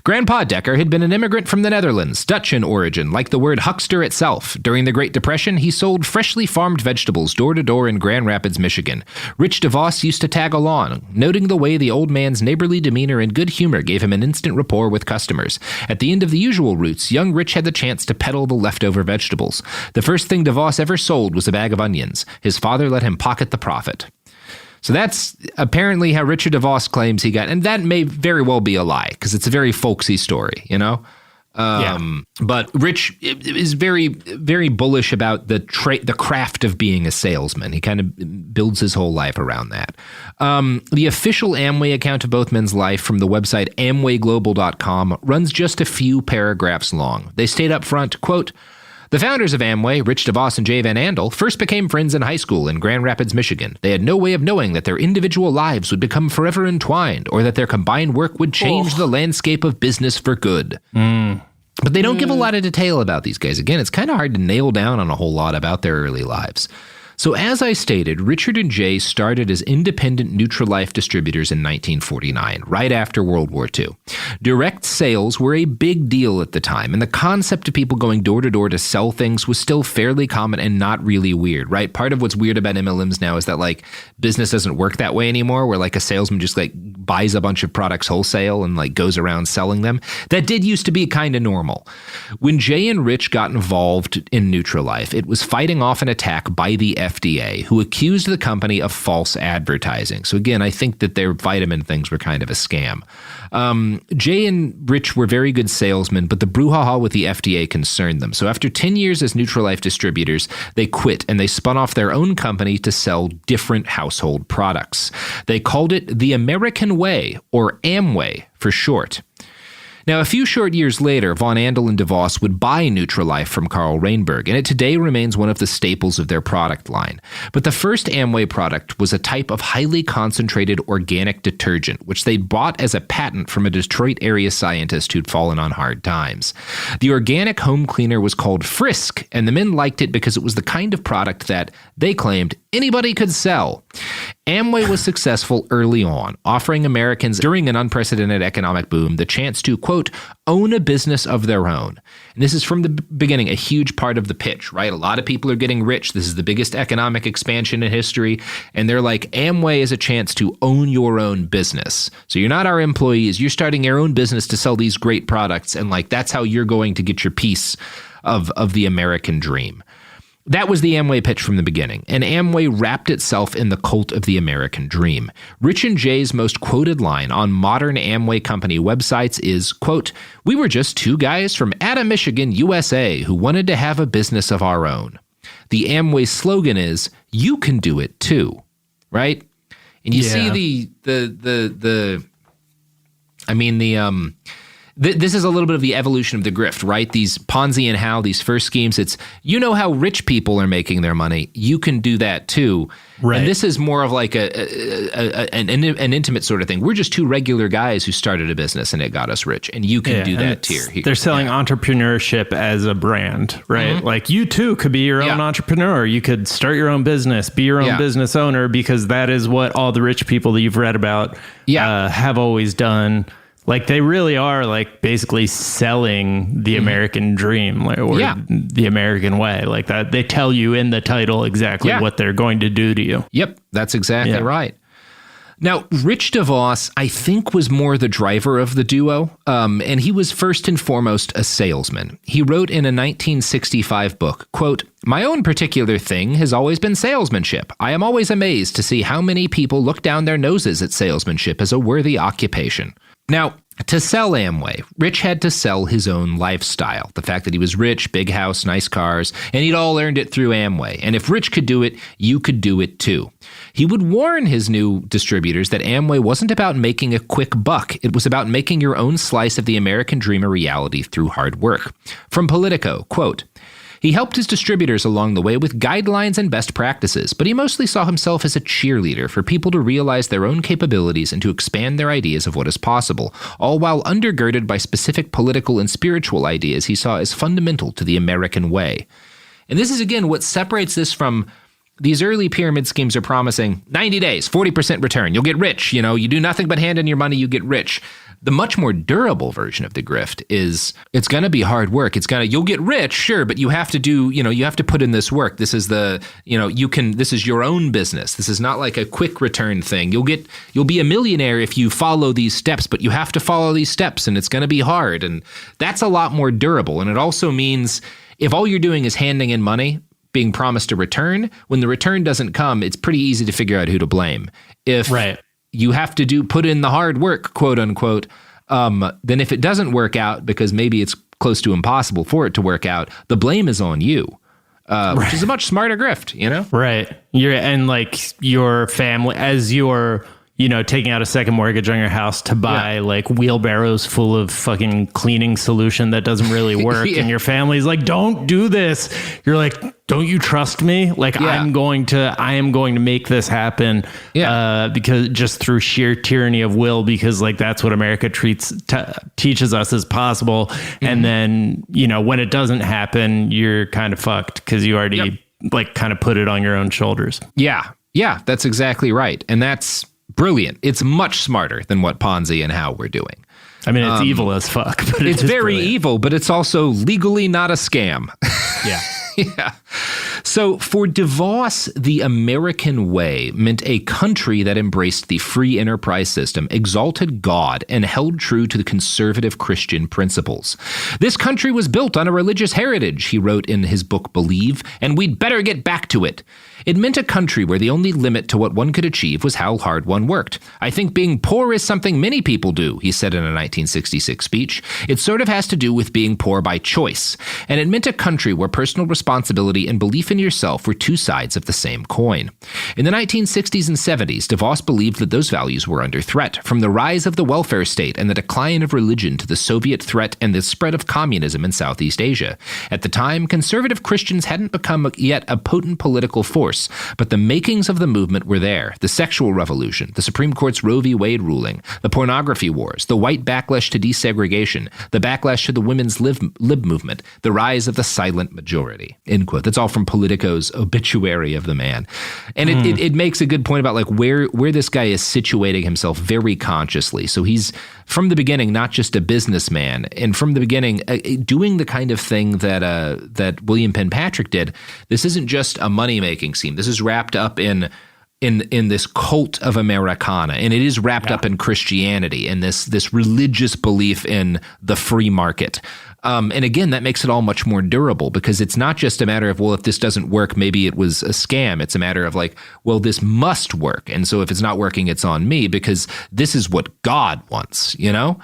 Grandpa Decker had been an immigrant from the Netherlands, Dutch in origin, like the word huckster itself. During the Great Depression, he sold freshly farmed vegetables door-to-door in Grand Rapids, Michigan. Rich DeVos used to tag along, noting the way the old man's neighborly demeanor and good humor gave him an instant rapport with customers. At the end of the usual routes, young Rich had the chance to peddle the leftover vegetables. The first thing DeVos ever sold was a bag of onions. His father let him pocket the profit. So that's apparently how Richard DeVos claims he got, and that may very well be a lie because it's a very folksy story, you know? But Rich is very, very bullish about the craft of being a salesman. He kind of builds his whole life around that. The official Amway account of both men's life from the website AmwayGlobal.com runs just a few paragraphs long. They state up front, quote, "The founders of Amway, Rich DeVos and Jay Van Andel, first became friends in high school in Grand Rapids, Michigan. They had no way of knowing that their individual lives would become forever entwined or that their combined work would change the landscape of business for good." But they don't give a lot of detail about these guys. Again, it's kind of hard to nail down on a whole lot about their early lives. So as I stated, Richard and Jay started as independent Nutrilife distributors in 1949, right after World War II. Direct sales were a big deal at the time, and the concept of people going door to door to sell things was still fairly common and not really weird, right? Part of what's weird about MLMs now is that like business doesn't work that way anymore, where like a salesman just like buys a bunch of products wholesale and like goes around selling them. That did used to be kind of normal. When Jay and Rich got involved in Nutrilife, it was fighting off an attack by the FDA, who accused the company of false advertising. So again, I think that their vitamin things were kind of a scam. Jay and Rich were very good salesmen, but the brouhaha with the FDA concerned them. So after 10 years as Nutrilife distributors, they quit and they spun off their own company to sell different household products. They called it the American Way, or Amway for short. Now, a few short years later, Von Andel and DeVos would buy Nutrilife from Carl Rainberg, and it today remains one of the staples of their product line. But the first Amway product was a type of highly concentrated organic detergent, which they bought as a patent from a Detroit area scientist who'd fallen on hard times. The organic home cleaner was called Frisk, and the men liked it because it was the kind of product that, they claimed, anybody could sell. Amway was successful early on, offering Americans during an unprecedented economic boom the chance to, quote, own a business of their own. And this is from the beginning a huge part of the pitch, right? A lot of people are getting rich. This is the biggest economic expansion in history. And they're like, Amway is a chance to own your own business. So you're not our employees. You're starting your own business to sell these great products. And like, that's how you're going to get your piece of the American dream. That was the Amway pitch from the beginning, and Amway wrapped itself in the cult of the American dream. Rich and Jay's most quoted line on modern Amway company websites is, quote, "We were just two guys from Ada, Michigan, USA, who wanted to have a business of our own." The Amway slogan is, "You can do it too," right? And you see this is a little bit of the evolution of the grift, right? These Ponzi and Hal, these first schemes, it's, you know how rich people are making their money. You can do that too. Right. And this is more of like an intimate sort of thing. We're just two regular guys who started a business and it got us rich. And you can do that too. They're selling entrepreneurship as a brand, right? Mm-hmm. Like you too could be your own entrepreneur. You could start your own business, be your own business owner, because that is what all the rich people that you've read about have always done. Like they really are like basically selling the American dream or the American way like that. They tell you in the title exactly what they're going to do to you. Yep, that's exactly right. Now, Rich DeVos, I think, was more the driver of the duo, and he was first and foremost a salesman. He wrote in a 1965 book, quote, "My own particular thing has always been salesmanship. I am always amazed to see how many people look down their noses at salesmanship as a worthy occupation." Now, to sell Amway, Rich had to sell his own lifestyle. The fact that he was rich, big house, nice cars, and he'd all earned it through Amway. And if Rich could do it, you could do it too. He would warn his new distributors that Amway wasn't about making a quick buck. It was about making your own slice of the American dream a reality through hard work. From Politico, quote, "He helped his distributors along the way with guidelines and best practices, but he mostly saw himself as a cheerleader for people to realize their own capabilities and to expand their ideas of what is possible, all while undergirded by specific political and spiritual ideas he saw as fundamental to the American way." And this is, again, what separates this from these early pyramid schemes are promising 90 days, 40% return. You'll get rich. You know, you do nothing but hand in your money, you get rich. The much more durable version of the grift is it's going to be hard work. You'll get rich, sure, but you have to do, you have to put in this work. This is this is your own business. This is not like a quick return thing. You'll be a millionaire if you follow these steps, but you have to follow these steps and it's going to be hard. And that's a lot more durable. And it also means if all you're doing is handing in money, being promised a return. When the return doesn't come, it's pretty easy to figure out who to blame. If you have to put in the hard work, quote unquote, then if it doesn't work out, because maybe it's close to impossible for it to work out, the blame is on you. Which is a much smarter grift, you know? Right. And like your family, as you're, taking out a second mortgage on your house to buy like wheelbarrows full of fucking cleaning solution that doesn't really work. And your family's like, don't do this. You're like, don't you trust me? Like, I am going to make this happen. Because just through sheer tyranny of will, because like, that's what America teaches us is possible. Mm-hmm. And then, when it doesn't happen, you're kind of fucked because you already like kind of put it on your own shoulders. Yeah. Yeah, that's exactly right. And that's brilliant. It's much smarter than what Ponzi and Howe were doing. I mean, it's evil as fuck. But it's very evil, but it's also legally not a scam. Yeah. Yeah. So for DeVos, the American way meant a country that embraced the free enterprise system, exalted God, and held true to the conservative Christian principles. This country was built on a religious heritage, he wrote in his book Believe, and we'd better get back to it. It meant a country where the only limit to what one could achieve was how hard one worked. I think being poor is something many people do, he said in a 1966 speech. It sort of has to do with being poor by choice. And it meant a country where personal responsibility and belief in yourself were two sides of the same coin. In the 1960s and 70s, DeVos believed that those values were under threat, from the rise of the welfare state and the decline of religion to the Soviet threat and the spread of communism in Southeast Asia. At the time, conservative Christians hadn't become yet a potent political force, but the makings of the movement were there. The sexual revolution, the Supreme Court's Roe v. Wade ruling, the pornography wars, the white backlash to desegregation, the backlash to the women's lib movement, the rise of the silent majority. End quote. That's all from Politico's obituary of the man. And it makes a good point about like where this guy is situating himself very consciously. So he's from the beginning not just a businessman, and from the beginning doing the kind of thing that William Penn Patrick did. This isn't just a money-making scheme. This is wrapped up in this cult of Americana, and it is wrapped up in Christianity and this religious belief in the free market. And again, that makes it all much more durable, because it's not just a matter of, well, if this doesn't work, maybe it was a scam. It's a matter of like, well, this must work. And so if it's not working, it's on me, because this is what God wants,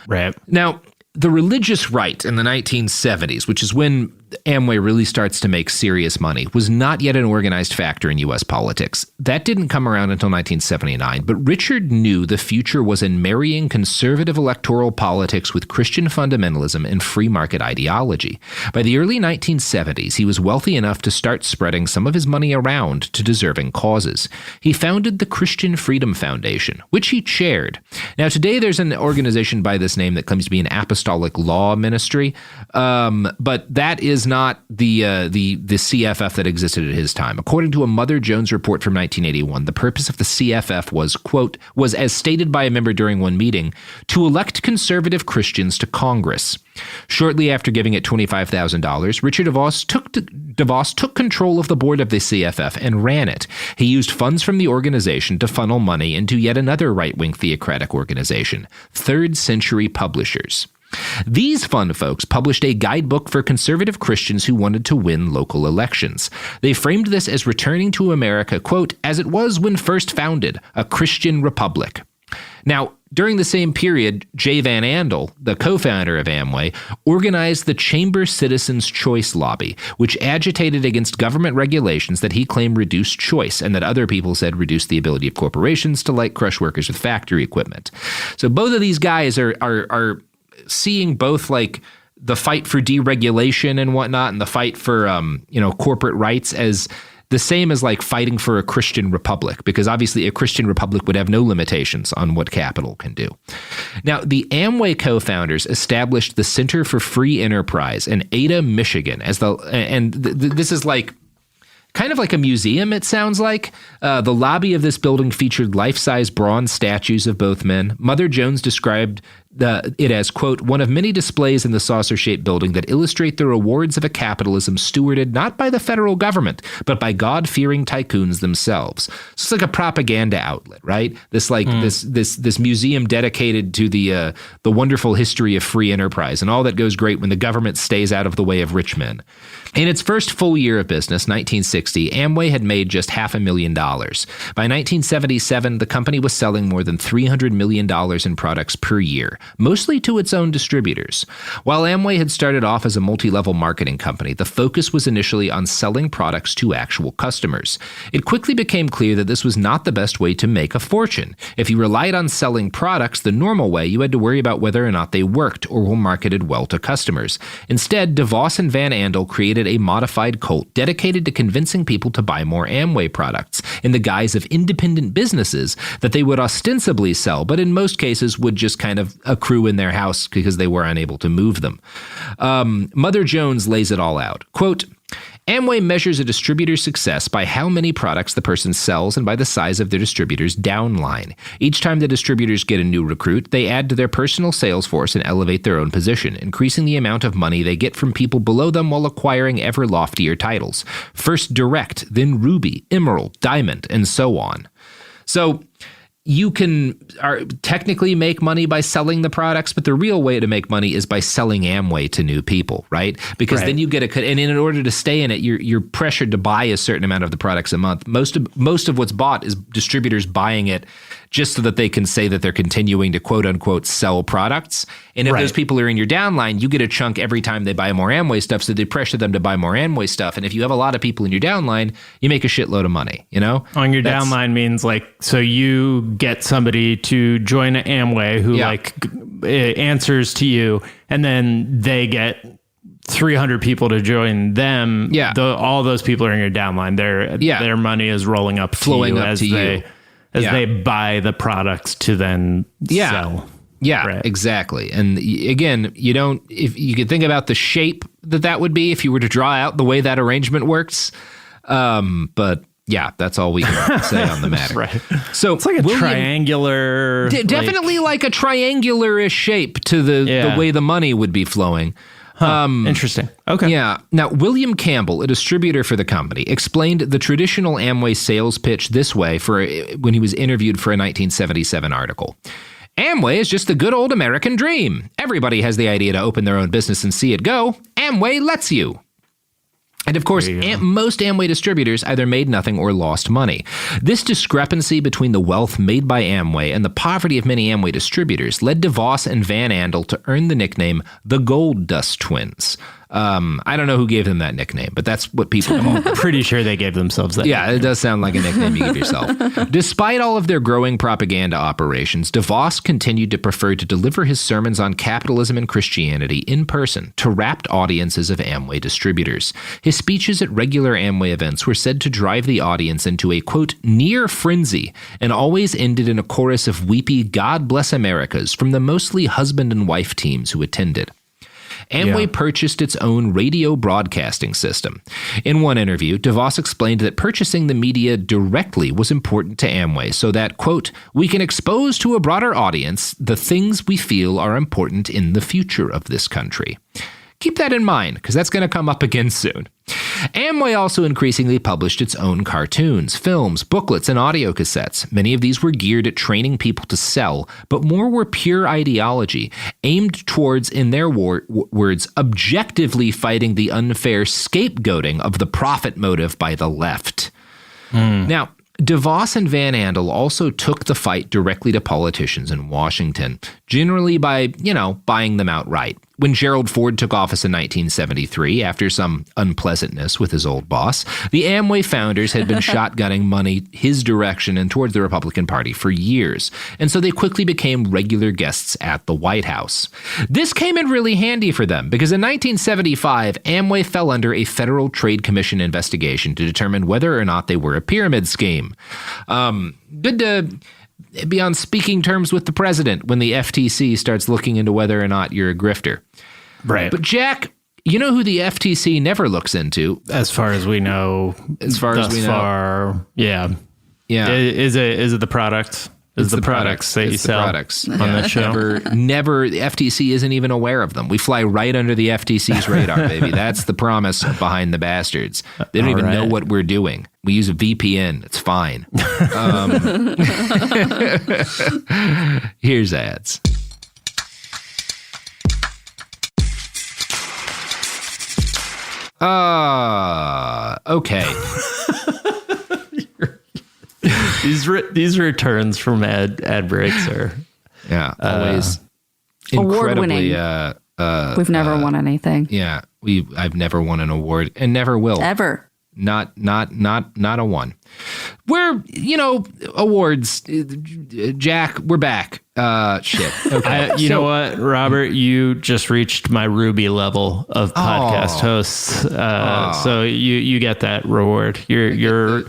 Right. Now, the religious right in the 1970s, which is when Amway really starts to make serious money, was not yet an organized factor in U.S. politics. That didn't come around until 1979, but Richard knew the future was in marrying conservative electoral politics with Christian fundamentalism and free market ideology. By the early 1970s, he was wealthy enough to start spreading some of his money around to deserving causes. He founded the Christian Freedom Foundation, which he chaired. Now, today there's an organization by this name that claims to be an apostolic law ministry, but that is not the CFF that existed at his time. According to a Mother Jones report from 1981, the purpose of the CFF was, quote, was as stated by a member during one meeting, to elect conservative Christians to Congress. Shortly after giving it $25,000, Richard DeVos took control of the board of the CFF and ran it. He used funds from the organization to funnel money into yet another right-wing theocratic organization, Third Century Publishers. These fun folks published a guidebook for conservative Christians who wanted to win local elections. They framed this as returning to America, quote, as it was when first founded, a Christian republic. Now, during the same period, J. Van Andel, the co-founder of Amway, organized the Chamber Citizens' Choice Lobby, which agitated against government regulations that he claimed reduced choice and that other people said reduced the ability of corporations to like crush workers with factory equipment. So both of these guys are seeing both like the fight for deregulation and whatnot and the fight for corporate rights as the same as like fighting for a Christian republic, because obviously a Christian republic would have no limitations on what capital can do. Now, the Amway co-founders established the Center for Free Enterprise in Ada, Michigan, this is like kind of like a museum, it sounds like. The lobby of this building featured life-size bronze statues of both men. Mother Jones described it as, quote, one of many displays in the saucer-shaped building that illustrate the rewards of a capitalism stewarded not by the federal government, but by God-fearing tycoons themselves. So it's like a propaganda outlet, right? This this museum dedicated to the wonderful history of free enterprise and all that goes great when the government stays out of the way of rich men. In its first full year of business, 1960, Amway had made just $500,000. By 1977, the company was selling more than $300 million in products per year, mostly to its own distributors. While Amway had started off as a multi-level marketing company, the focus was initially on selling products to actual customers. It quickly became clear that this was not the best way to make a fortune. If you relied on selling products the normal way, you had to worry about whether or not they worked or were marketed well to customers. Instead, DeVos and Van Andel created a modified cult dedicated to convincing people to buy more Amway products in the guise of independent businesses that they would ostensibly sell, but in most cases would just kind of accrue in their house because they were unable to move them. Mother Jones lays it all out. Quote, Amway measures a distributor's success by how many products the person sells and by the size of their distributor's downline. Each time the distributors get a new recruit, they add to their personal sales force and elevate their own position, increasing the amount of money they get from people below them while acquiring ever loftier titles. First Direct, then Ruby, Emerald, Diamond, and so on. So you can technically make money by selling the products, but the real way to make money is by selling Amway to new people, right? Because then you get and in order to stay in it, you're pressured to buy a certain amount of the products a month. Most of what's bought is distributors buying it just so that they can say that they're continuing to quote unquote sell products. And if those people are in your downline, you get a chunk every time they buy more Amway stuff. So they pressure them to buy more Amway stuff. And if you have a lot of people in your downline, you make a shitload of money, you know? On your downline means so you get somebody to join Amway who answers to you, and then they get 300 people to join them. Yeah. All those people are in your downline. Their money is rolling up flowing to you up as to they they buy the products to then sell. Yeah, exactly. And again, if you could think about the shape that would be if you were to draw out the way that arrangement works. But yeah, that's all we can say on the matter. Right. So it's like a triangular, definitely like a triangular-ish shape to the way the money would be flowing. Interesting. Okay. Yeah. Now, William Campbell, a distributor for the company, explained the traditional Amway sales pitch this way when he was interviewed for a 1977 article. Amway is just the good old American dream. Everybody has the idea to open their own business and see it go. Amway lets you. And of course, most Amway distributors either made nothing or lost money. This discrepancy between the wealth made by Amway and the poverty of many Amway distributors led DeVos and Van Andel to earn the nickname the Gold Dust Twins. I don't know who gave them that nickname, but that's what people call them. Pretty sure they gave themselves that. Yeah, it does sound like a nickname you give yourself. Despite all of their growing propaganda operations, DeVos continued to prefer to deliver his sermons on capitalism and Christianity in person to rapt audiences of Amway distributors. His speeches at regular Amway events were said to drive the audience into a, quote, near frenzy, and always ended in a chorus of weepy God bless Americas from the mostly husband and wife teams who attended. Amway purchased its own radio broadcasting system. In one interview, DeVos explained that purchasing the media directly was important to Amway so that, quote, we can expose to a broader audience the things we feel are important in the future of this country. Keep that in mind, because that's going to come up again soon. Amway also increasingly published its own cartoons, films, booklets, and audio cassettes. Many of these were geared at training people to sell, but more were pure ideology, aimed towards, in their words, objectively fighting the unfair scapegoating of the profit motive by the left. Now, DeVos and Van Andel also took the fight directly to politicians in Washington, generally by, buying them outright. When Gerald Ford took office in 1973, after some unpleasantness with his old boss, the Amway founders had been shotgunning money his direction and towards the Republican Party for years, and so they quickly became regular guests at the White House. This came in really handy for them, because in 1975, Amway fell under a Federal Trade Commission investigation to determine whether or not they were a pyramid scheme. Good to be on speaking terms with the president when the FTC starts looking into whether or not you're a grifter. Right. But Jack, you know who the FTC never looks into? As far as we know. Yeah. Yeah. Is it the product? It's the products that you sell on the show. Never, the FTC isn't even aware of them. We fly right under the FTC's radar, baby. That's the promise behind the bastards. They don't even know what we're doing. We use a VPN. It's fine. Here's ads. Okay. These returns from ad breaks are always award-winning. We've never won anything. Yeah, I've never won an award and never will. Ever. Not a one. We're, awards. Jack, we're back. Shit. Okay. You know what, Robert? You just reached my Ruby level of podcast hosts. So you get that reward. You're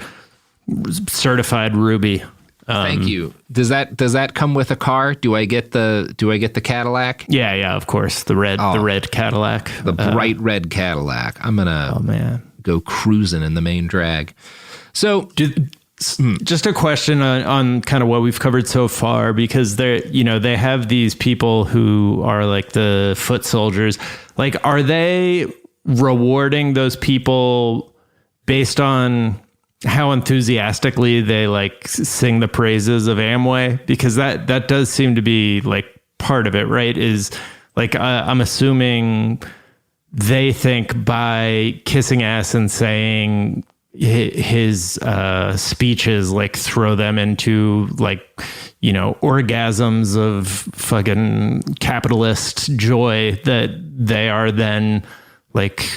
certified Ruby. Thank you. Does that come with a car? Do I get the Cadillac? Yeah, of course. The red Cadillac. The bright red Cadillac. I'm gonna go cruising in the main drag. So just a question on kind of what we've covered so far, because they have these people who are like the foot soldiers. Like, are they rewarding those people based on how enthusiastically they like sing the praises of Amway? Because that does seem to be like part of it, right? Is like, I'm assuming they think by kissing ass and saying his speeches like throw them into like, orgasms of fucking capitalist joy, that they are then like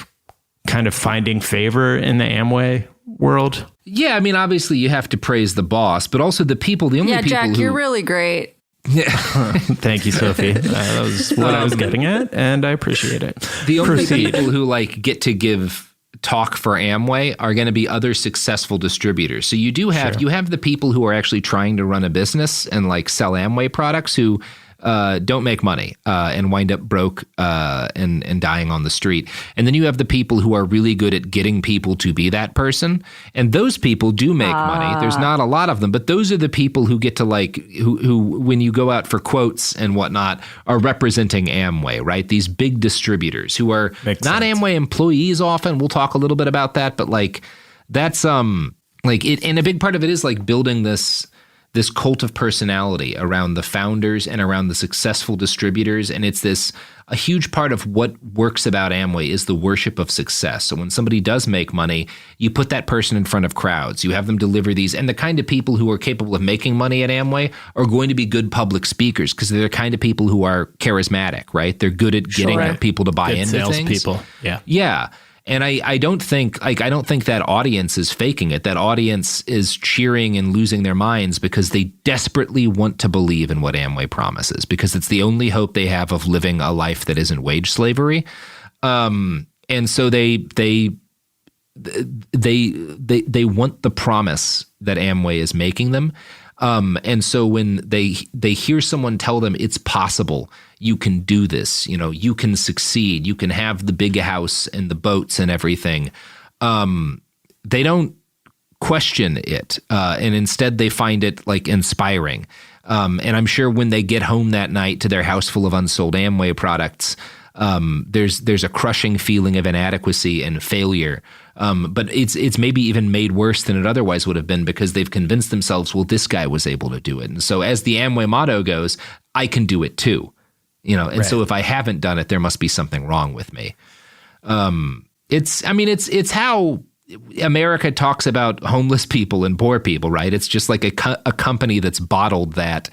kind of finding favor in the Amway world. Yeah, I mean, obviously you have to praise the boss, but also the people. The only people Jack, you're really great. Thank you, Sophie. That was what I was getting at, and I appreciate it. The only people who like get to give talk for Amway are going to be other successful distributors. So you do have you have the people who are actually trying to run a business and like sell Amway products who don't make money and wind up broke and dying on the street. And then you have the people who are really good at getting people to be that person. And those people do make money. There's not a lot of them, but those are the people who get to like, who when you go out for quotes and whatnot, are representing Amway, right? These big distributors who are not Amway employees often. We'll talk a little bit about that, but like that's like it, and a big part of it is like building this cult of personality around the founders and around the successful distributors. And it's a huge part of what works about Amway is the worship of success. So when somebody does make money, you put that person in front of crowds, you have them deliver these, and the kind of people who are capable of making money at Amway are going to be good public speakers because they're the kind of people who are charismatic, right? They're good at getting people to buy into things. Salespeople. Yeah. And I don't think that audience is faking it. That audience is cheering and losing their minds because they desperately want to believe in what Amway promises, because it's the only hope they have of living a life that isn't wage slavery. And so they want the promise that Amway is making them. And so when they hear someone tell them it's possible, you can do this, you can succeed, you can have the big house and the boats and everything, they don't question it. And instead they find it like inspiring. And I'm sure when they get home that night to their house full of unsold Amway products, there's a crushing feeling of inadequacy and failure. But it's maybe even made worse than it otherwise would have been because they've convinced themselves, well, this guy was able to do it. And so as the Amway motto goes, I can do it too. And so if I haven't done it, there must be something wrong with me. It's how America talks about homeless people and poor people, right? It's just like a company that's bottled that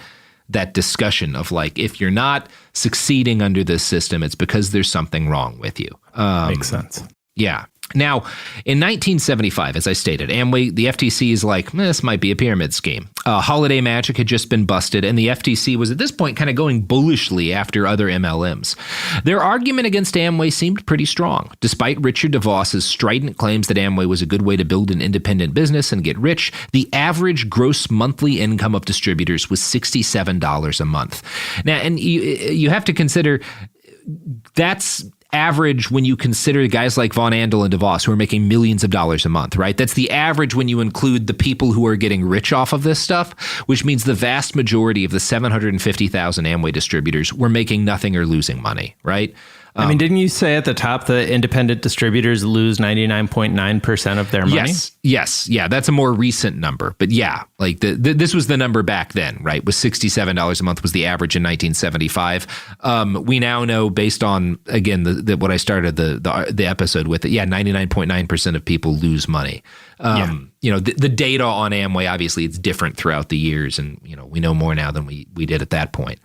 discussion of like, if you're not succeeding under this system, it's because there's something wrong with you. Makes sense. Yeah. Now, in 1975, as I stated, Amway, the FTC is like, this might be a pyramid scheme. Holiday Magic had just been busted, and the FTC was at this point kind of going bullishly after other MLMs. Their argument against Amway seemed pretty strong. Despite Richard DeVos's strident claims that Amway was a good way to build an independent business and get rich, the average gross monthly income of distributors was $67 a month. Now, and you have to consider that's average when you consider guys like Von Andel and DeVos who are making millions of dollars a month, right? That's the average when you include the people who are getting rich off of this stuff, which means the vast majority of the 750,000 Amway distributors were making nothing or losing money, right? I mean, didn't you say at the top the independent distributors lose 99.9% of their money? Yes. Yeah, that's a more recent number. But yeah, like this was the number back then, right? Was $67 a month was the average in 1975. We now know based on, again, what I started the episode with, 99.9% of people lose money. The data on Amway, obviously it's different throughout the years. And, we know more now than we did at that point.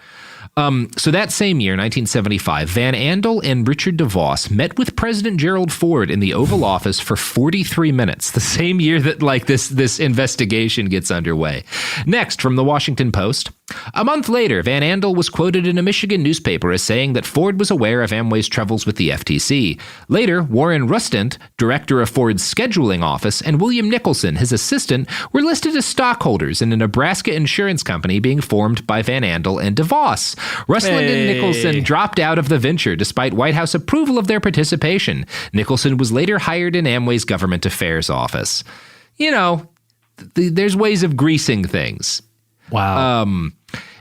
So that same year, 1975, Van Andel and Richard DeVos met with President Gerald Ford in the Oval Office for 43 minutes, the same year that this investigation gets underway. Next, from the Washington Post, a month later, Van Andel was quoted in a Michigan newspaper as saying that Ford was aware of Amway's troubles with the FTC. Later, Warren Rustant, director of Ford's scheduling office, and William Nicholson, his assistant, were listed as stockholders in a Nebraska insurance company being formed by Van Andel and DeVos. Rusland and Nicholson dropped out of the venture despite White House approval of their participation. Nicholson was later hired in Amway's government affairs office. There's ways of greasing things. Wow.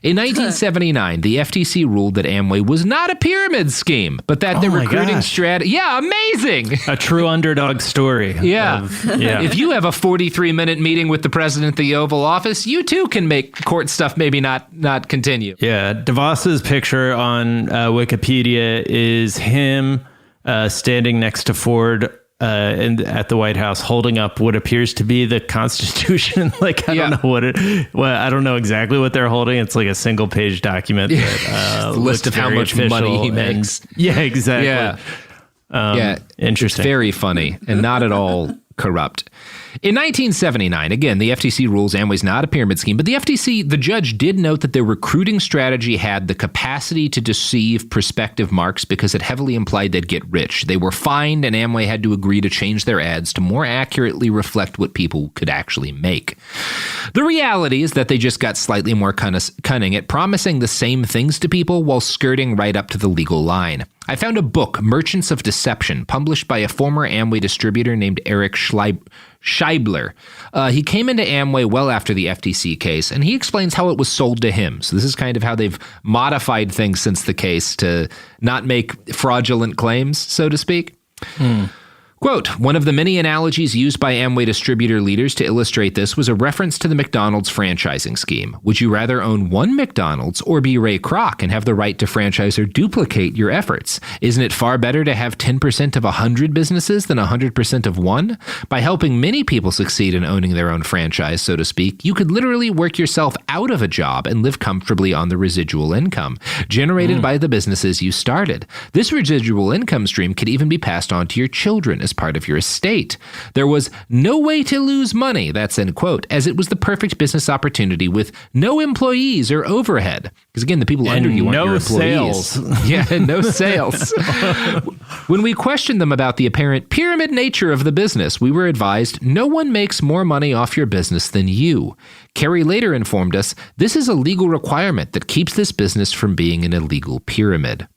In 1979, the FTC ruled that Amway was not a pyramid scheme, but that the recruiting strategy... Yeah, amazing! A true underdog story. Yeah. If you have a 43-minute meeting with the president at the Oval Office, you too can make court stuff maybe not continue. Yeah, DeVos's picture on Wikipedia is him standing next to Ford at the White House, holding up what appears to be the Constitution. I don't know exactly what they're holding. It's like a single page document. That, the list of how much money he makes. Yeah, exactly. Interesting. It's very funny and not at all corrupt. In 1979, again, the FTC rules Amway's not a pyramid scheme, but the judge did note that their recruiting strategy had the capacity to deceive prospective marks because it heavily implied they'd get rich. They were fined, and Amway had to agree to change their ads to more accurately reflect what people could actually make. The reality is that they just got slightly more cunning at promising the same things to people while skirting right up to the legal line. I found a book, Merchants of Deception, published by a former Amway distributor named Eric Scheibler. He came into Amway well after the FTC case, and he explains how it was sold to him. So this is kind of how they've modified things since the case to not make fraudulent claims, so to speak. Quote, one of the many analogies used by Amway distributor leaders to illustrate this was a reference to the McDonald's franchising scheme. Would you rather own one McDonald's or be Ray Kroc and have the right to franchise or duplicate your efforts? Isn't it far better to have 10% of 100 businesses than 100% of one? By helping many people succeed in owning their own franchise, so to speak, you could literally work yourself out of a job and live comfortably on the residual income generated by the businesses you started. This residual income stream could even be passed on to your children as part of your estate. There was no way to lose money, that's end quote, as it was the perfect business opportunity with no employees or overhead. Because again, the people under you aren't your employees. Sales. Yeah, no sales. When we questioned them about the apparent pyramid nature of the business, we were advised no one makes more money off your business than you. Kerry later informed us this is a legal requirement that keeps this business from being an illegal pyramid.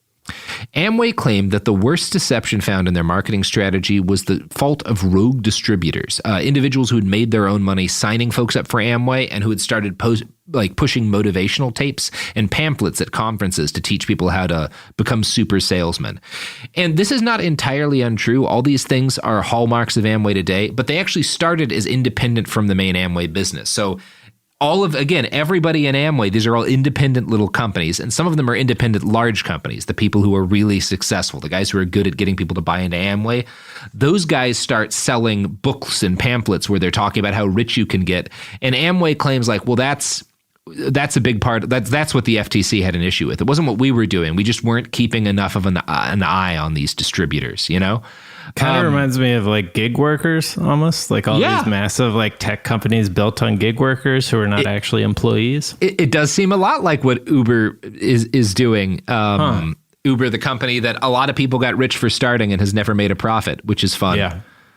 Amway claimed that the worst deception found in their marketing strategy was the fault of rogue distributors, individuals who had made their own money signing folks up for Amway and who had started pushing motivational tapes and pamphlets at conferences to teach people how to become super salesmen. And this is not entirely untrue. All these things are hallmarks of Amway today, but they actually started as independent from the main Amway business. So everybody in Amway, these are all independent little companies, and some of them are independent large companies, the people who are really successful, the guys who are good at getting people to buy into Amway. Those guys start selling books and pamphlets where they're talking about how rich you can get. And Amway claims that's a big part. That's what the FTC had an issue with. It wasn't what we were doing. We just weren't keeping enough of an eye on these distributors, Kind of reminds me of gig workers almost, all these massive tech companies built on gig workers who are not actually employees. It does seem a lot like what Uber is doing. Uber, the company that a lot of people got rich for starting and has never made a profit, which is fun.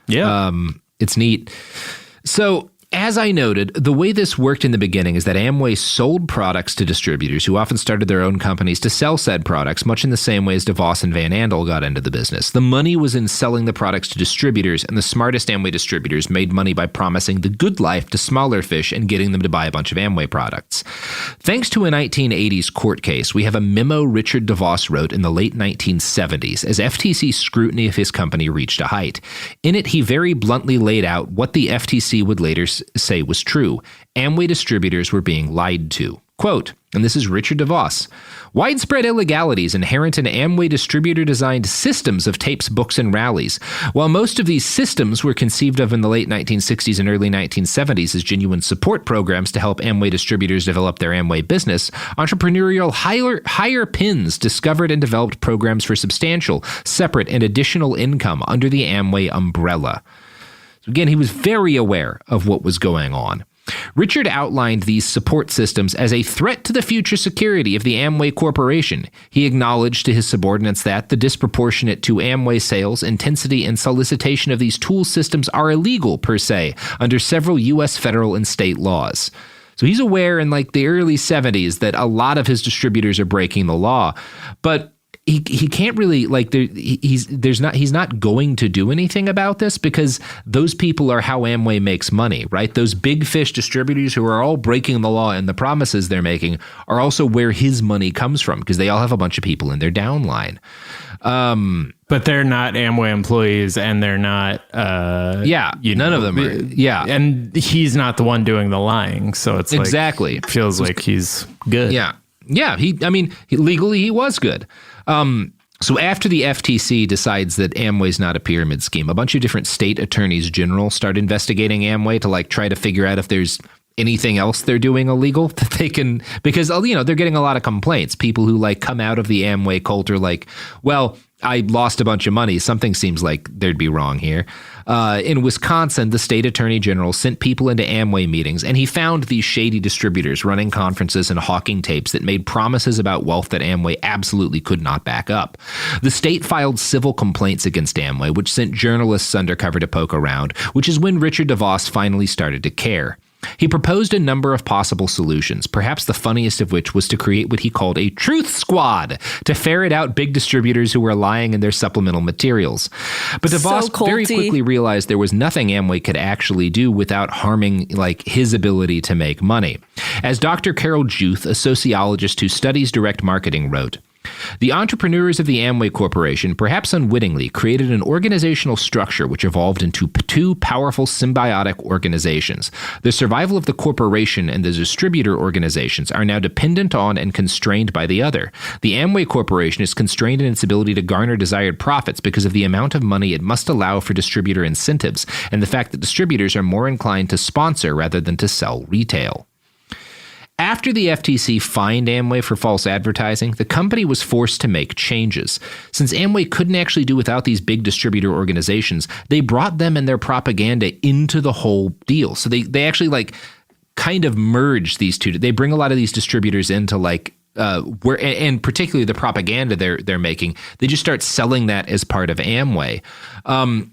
Yeah. It's neat. So As I noted, the way this worked in the beginning is that Amway sold products to distributors who often started their own companies to sell said products, much in the same way as DeVos and Van Andel got into the business. The money was in selling the products to distributors, and the smartest Amway distributors made money by promising the good life to smaller fish and getting them to buy a bunch of Amway products. Thanks to a 1980s court case, we have a memo Richard DeVos wrote in the late 1970s as FTC scrutiny of his company reached a height. In it, he very bluntly laid out what the FTC would later say was true. Amway distributors were being lied to. Quote, and this is Richard DeVos, widespread illegalities inherent in Amway distributor-designed systems of tapes, books, and rallies. While most of these systems were conceived of in the late 1960s and early 1970s as genuine support programs to help Amway distributors develop their Amway business, entrepreneurial higher pins discovered and developed programs for substantial, separate, and additional income under the Amway umbrella. So again, he was very aware of what was going on. Richard outlined these support systems as a threat to the future security of the Amway Corporation. He acknowledged to his subordinates that the disproportionate to Amway sales, intensity, and solicitation of these tool systems are illegal per se under several U.S. federal and state laws. So he's aware in like the early 70s that a lot of his distributors are breaking the law, but he can't really like he's not going to do anything about this because those people are how Amway makes money, right? Those big fish distributors who are all breaking the law and the promises they're making are also where his money comes from because they all have a bunch of people in their downline. But they're not Amway employees and they're not none of them are. And he's not the one doing the lying, so it's exactly like, feels like he's good. Legally he was good. So after the FTC decides that Amway's not a pyramid scheme, a bunch of different state attorneys general start investigating Amway to like try to figure out if there's anything else they're doing illegal that they can, because they're getting a lot of complaints. People who like come out of the Amway cult are like, well, I lost a bunch of money. Something seems like there'd be wrong here. In Wisconsin, the state attorney general sent people into Amway meetings, and he found these shady distributors running conferences and hawking tapes that made promises about wealth that Amway absolutely could not back up. The state filed civil complaints against Amway, which sent journalists undercover to poke around, which is when Richard DeVos finally started to care. He proposed a number of possible solutions, perhaps the funniest of which was to create what he called a truth squad to ferret out big distributors who were lying in their supplemental materials. But DeVos very quickly realized there was nothing Amway could actually do without harming his ability to make money. As Dr. Carol Juth, a sociologist who studies direct marketing, wrote, the entrepreneurs of the Amway Corporation, perhaps unwittingly, created an organizational structure which evolved into two powerful symbiotic organizations. The survival of the corporation and the distributor organizations are now dependent on and constrained by the other. The Amway Corporation is constrained in its ability to garner desired profits because of the amount of money it must allow for distributor incentives and the fact that distributors are more inclined to sponsor rather than to sell retail. After the FTC fined Amway for false advertising, the company was forced to make changes. Since Amway couldn't actually do without these big distributor organizations, they brought them and their propaganda into the whole deal. So they actually kind of merged these two. They bring a lot of these distributors into and particularly the propaganda they're making, they just start selling that as part of Amway.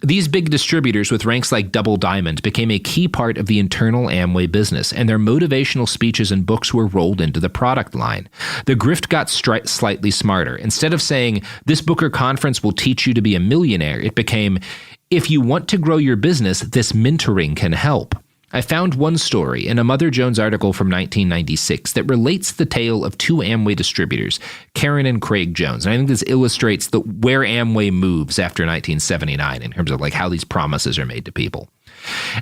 These big distributors with ranks like Double Diamond became a key part of the internal Amway business, and their motivational speeches and books were rolled into the product line. The grift got slightly smarter. Instead of saying, this book or conference will teach you to be a millionaire, it became, if you want to grow your business, this mentoring can help. I found one story in a Mother Jones article from 1996 that relates the tale of two Amway distributors, Karen and Craig Jones. And I think this illustrates where Amway moves after 1979 in terms of how these promises are made to people.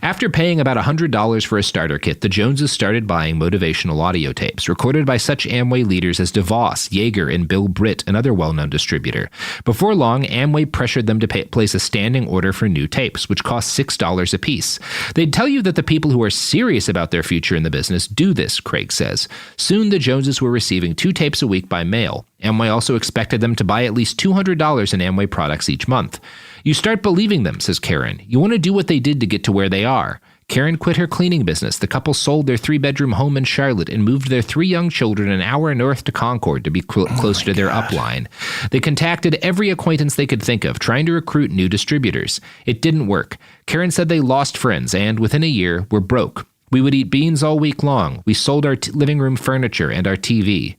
After paying about $100 for a starter kit, the Joneses started buying motivational audio tapes recorded by such Amway leaders as DeVos, Yeager, and Bill Britt, another well-known distributor. Before long, Amway pressured them to place a standing order for new tapes, which cost $6 a piece. They'd tell you that the people who are serious about their future in the business do this, Craig says. Soon, the Joneses were receiving 2 tapes a week by mail. Amway also expected them to buy at least $200 in Amway products each month. You start believing them, says Karen. You want to do what they did to get to where they are. Karen quit her cleaning business. The couple sold their 3-bedroom home in Charlotte and moved their 3 young children an hour north to Concord to be closer to their upline. They contacted every acquaintance they could think of, trying to recruit new distributors. It didn't work. Karen said they lost friends and, within a year, were broke. We would eat beans all week long. We sold our living room furniture and our TV.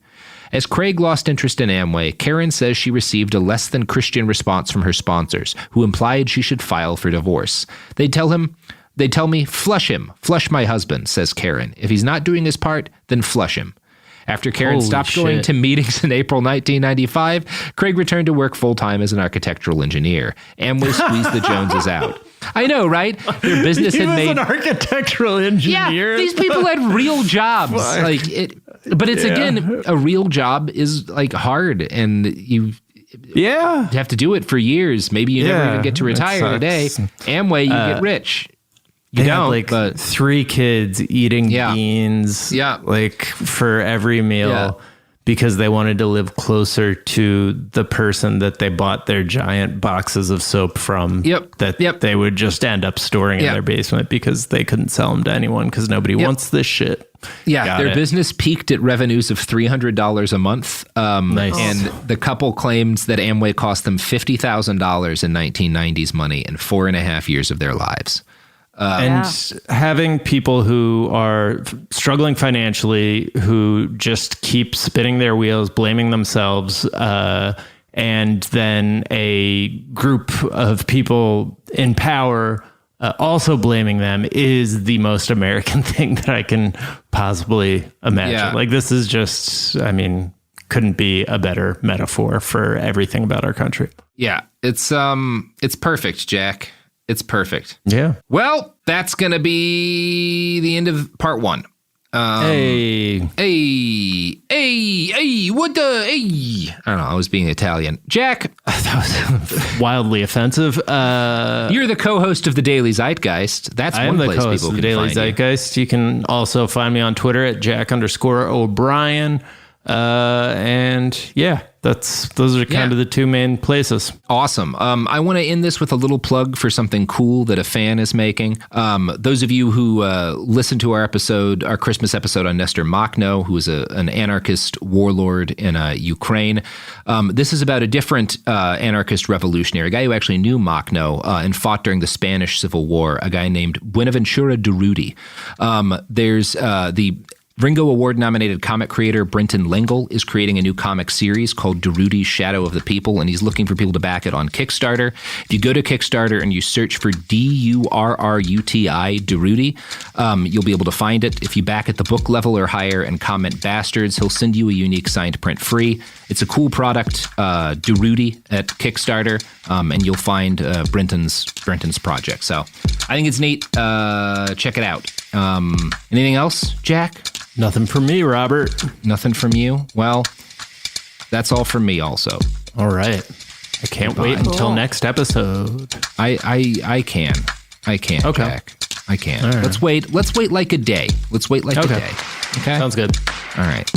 As Craig lost interest in Amway, Karen says she received a less than Christian response from her sponsors, who implied she should file for divorce. They tell me, flush him, flush my husband, says Karen. If he's not doing his part, then flush him. After Karen stopped going to meetings in April 1995, Craig returned to work full-time as an architectural engineer. Amway squeezed the Joneses out. I know, right? Their business he had was made an architectural engineer. Yeah, these people had real jobs. But it's again, a real job is like hard, and you have to do it for years. Maybe you never even get to retire today. Amway, you get rich. You don't, but 3 kids eating beans like for every meal because they wanted to live closer to the person that they bought their giant boxes of soap from that they would just end up storing in their basement because they couldn't sell them to anyone because nobody wants this shit. Yeah, their business peaked at revenues of $300 a month. Nice. And the couple claims that Amway cost them $50,000 in 1990s money in 4.5 years of their lives. Having people who are struggling financially, who just keep spinning their wheels, blaming themselves, and then a group of people in power also blaming them is the most American thing that I can possibly imagine. Yeah. Like, this is just, couldn't be a better metaphor for everything about our country. Yeah, it's perfect, Jack. It's perfect. Yeah. Well, that's going to be the end of part 1. Hey, what the, hey. I don't know, I was being Italian. Jack. That was wildly offensive. You're the co-host of the Daily Zeitgeist. That's one place people can find you. I am the co-host of the Daily Zeitgeist. You can also find me on Twitter at Jack_O'Brien. And yeah, those are kind of the 2 main places. Awesome. I want to end this with a little plug for something cool that a fan is making. Those of you who listened to our Christmas episode on Nestor Makhno, who is an anarchist warlord in Ukraine. This is about a different anarchist revolutionary, a guy who actually knew Makhno and fought during the Spanish Civil War, a guy named Buenaventura Durruti. There's the Ringo Award-nominated comic creator Brenton Lengel is creating a new comic series called Durruti's Shadow of the People, and he's looking for people to back it on Kickstarter. If you go to Kickstarter and you search for DURRUTI, Durruti, you'll be able to find it. If you back at the book level or higher and comment Bastards, he'll send you a unique signed print free. It's a cool product, Durruti at Kickstarter, and you'll find Brenton's project. So I think it's neat. Check it out. Anything else, Jack? Nothing from me, Robert. Nothing from you? Well, that's all from me also. All right. I can't wait until next episode. I can. Okay. Jack. I can. Right. Let's wait like a day. Let's wait like a day. Okay. Sounds good. All right.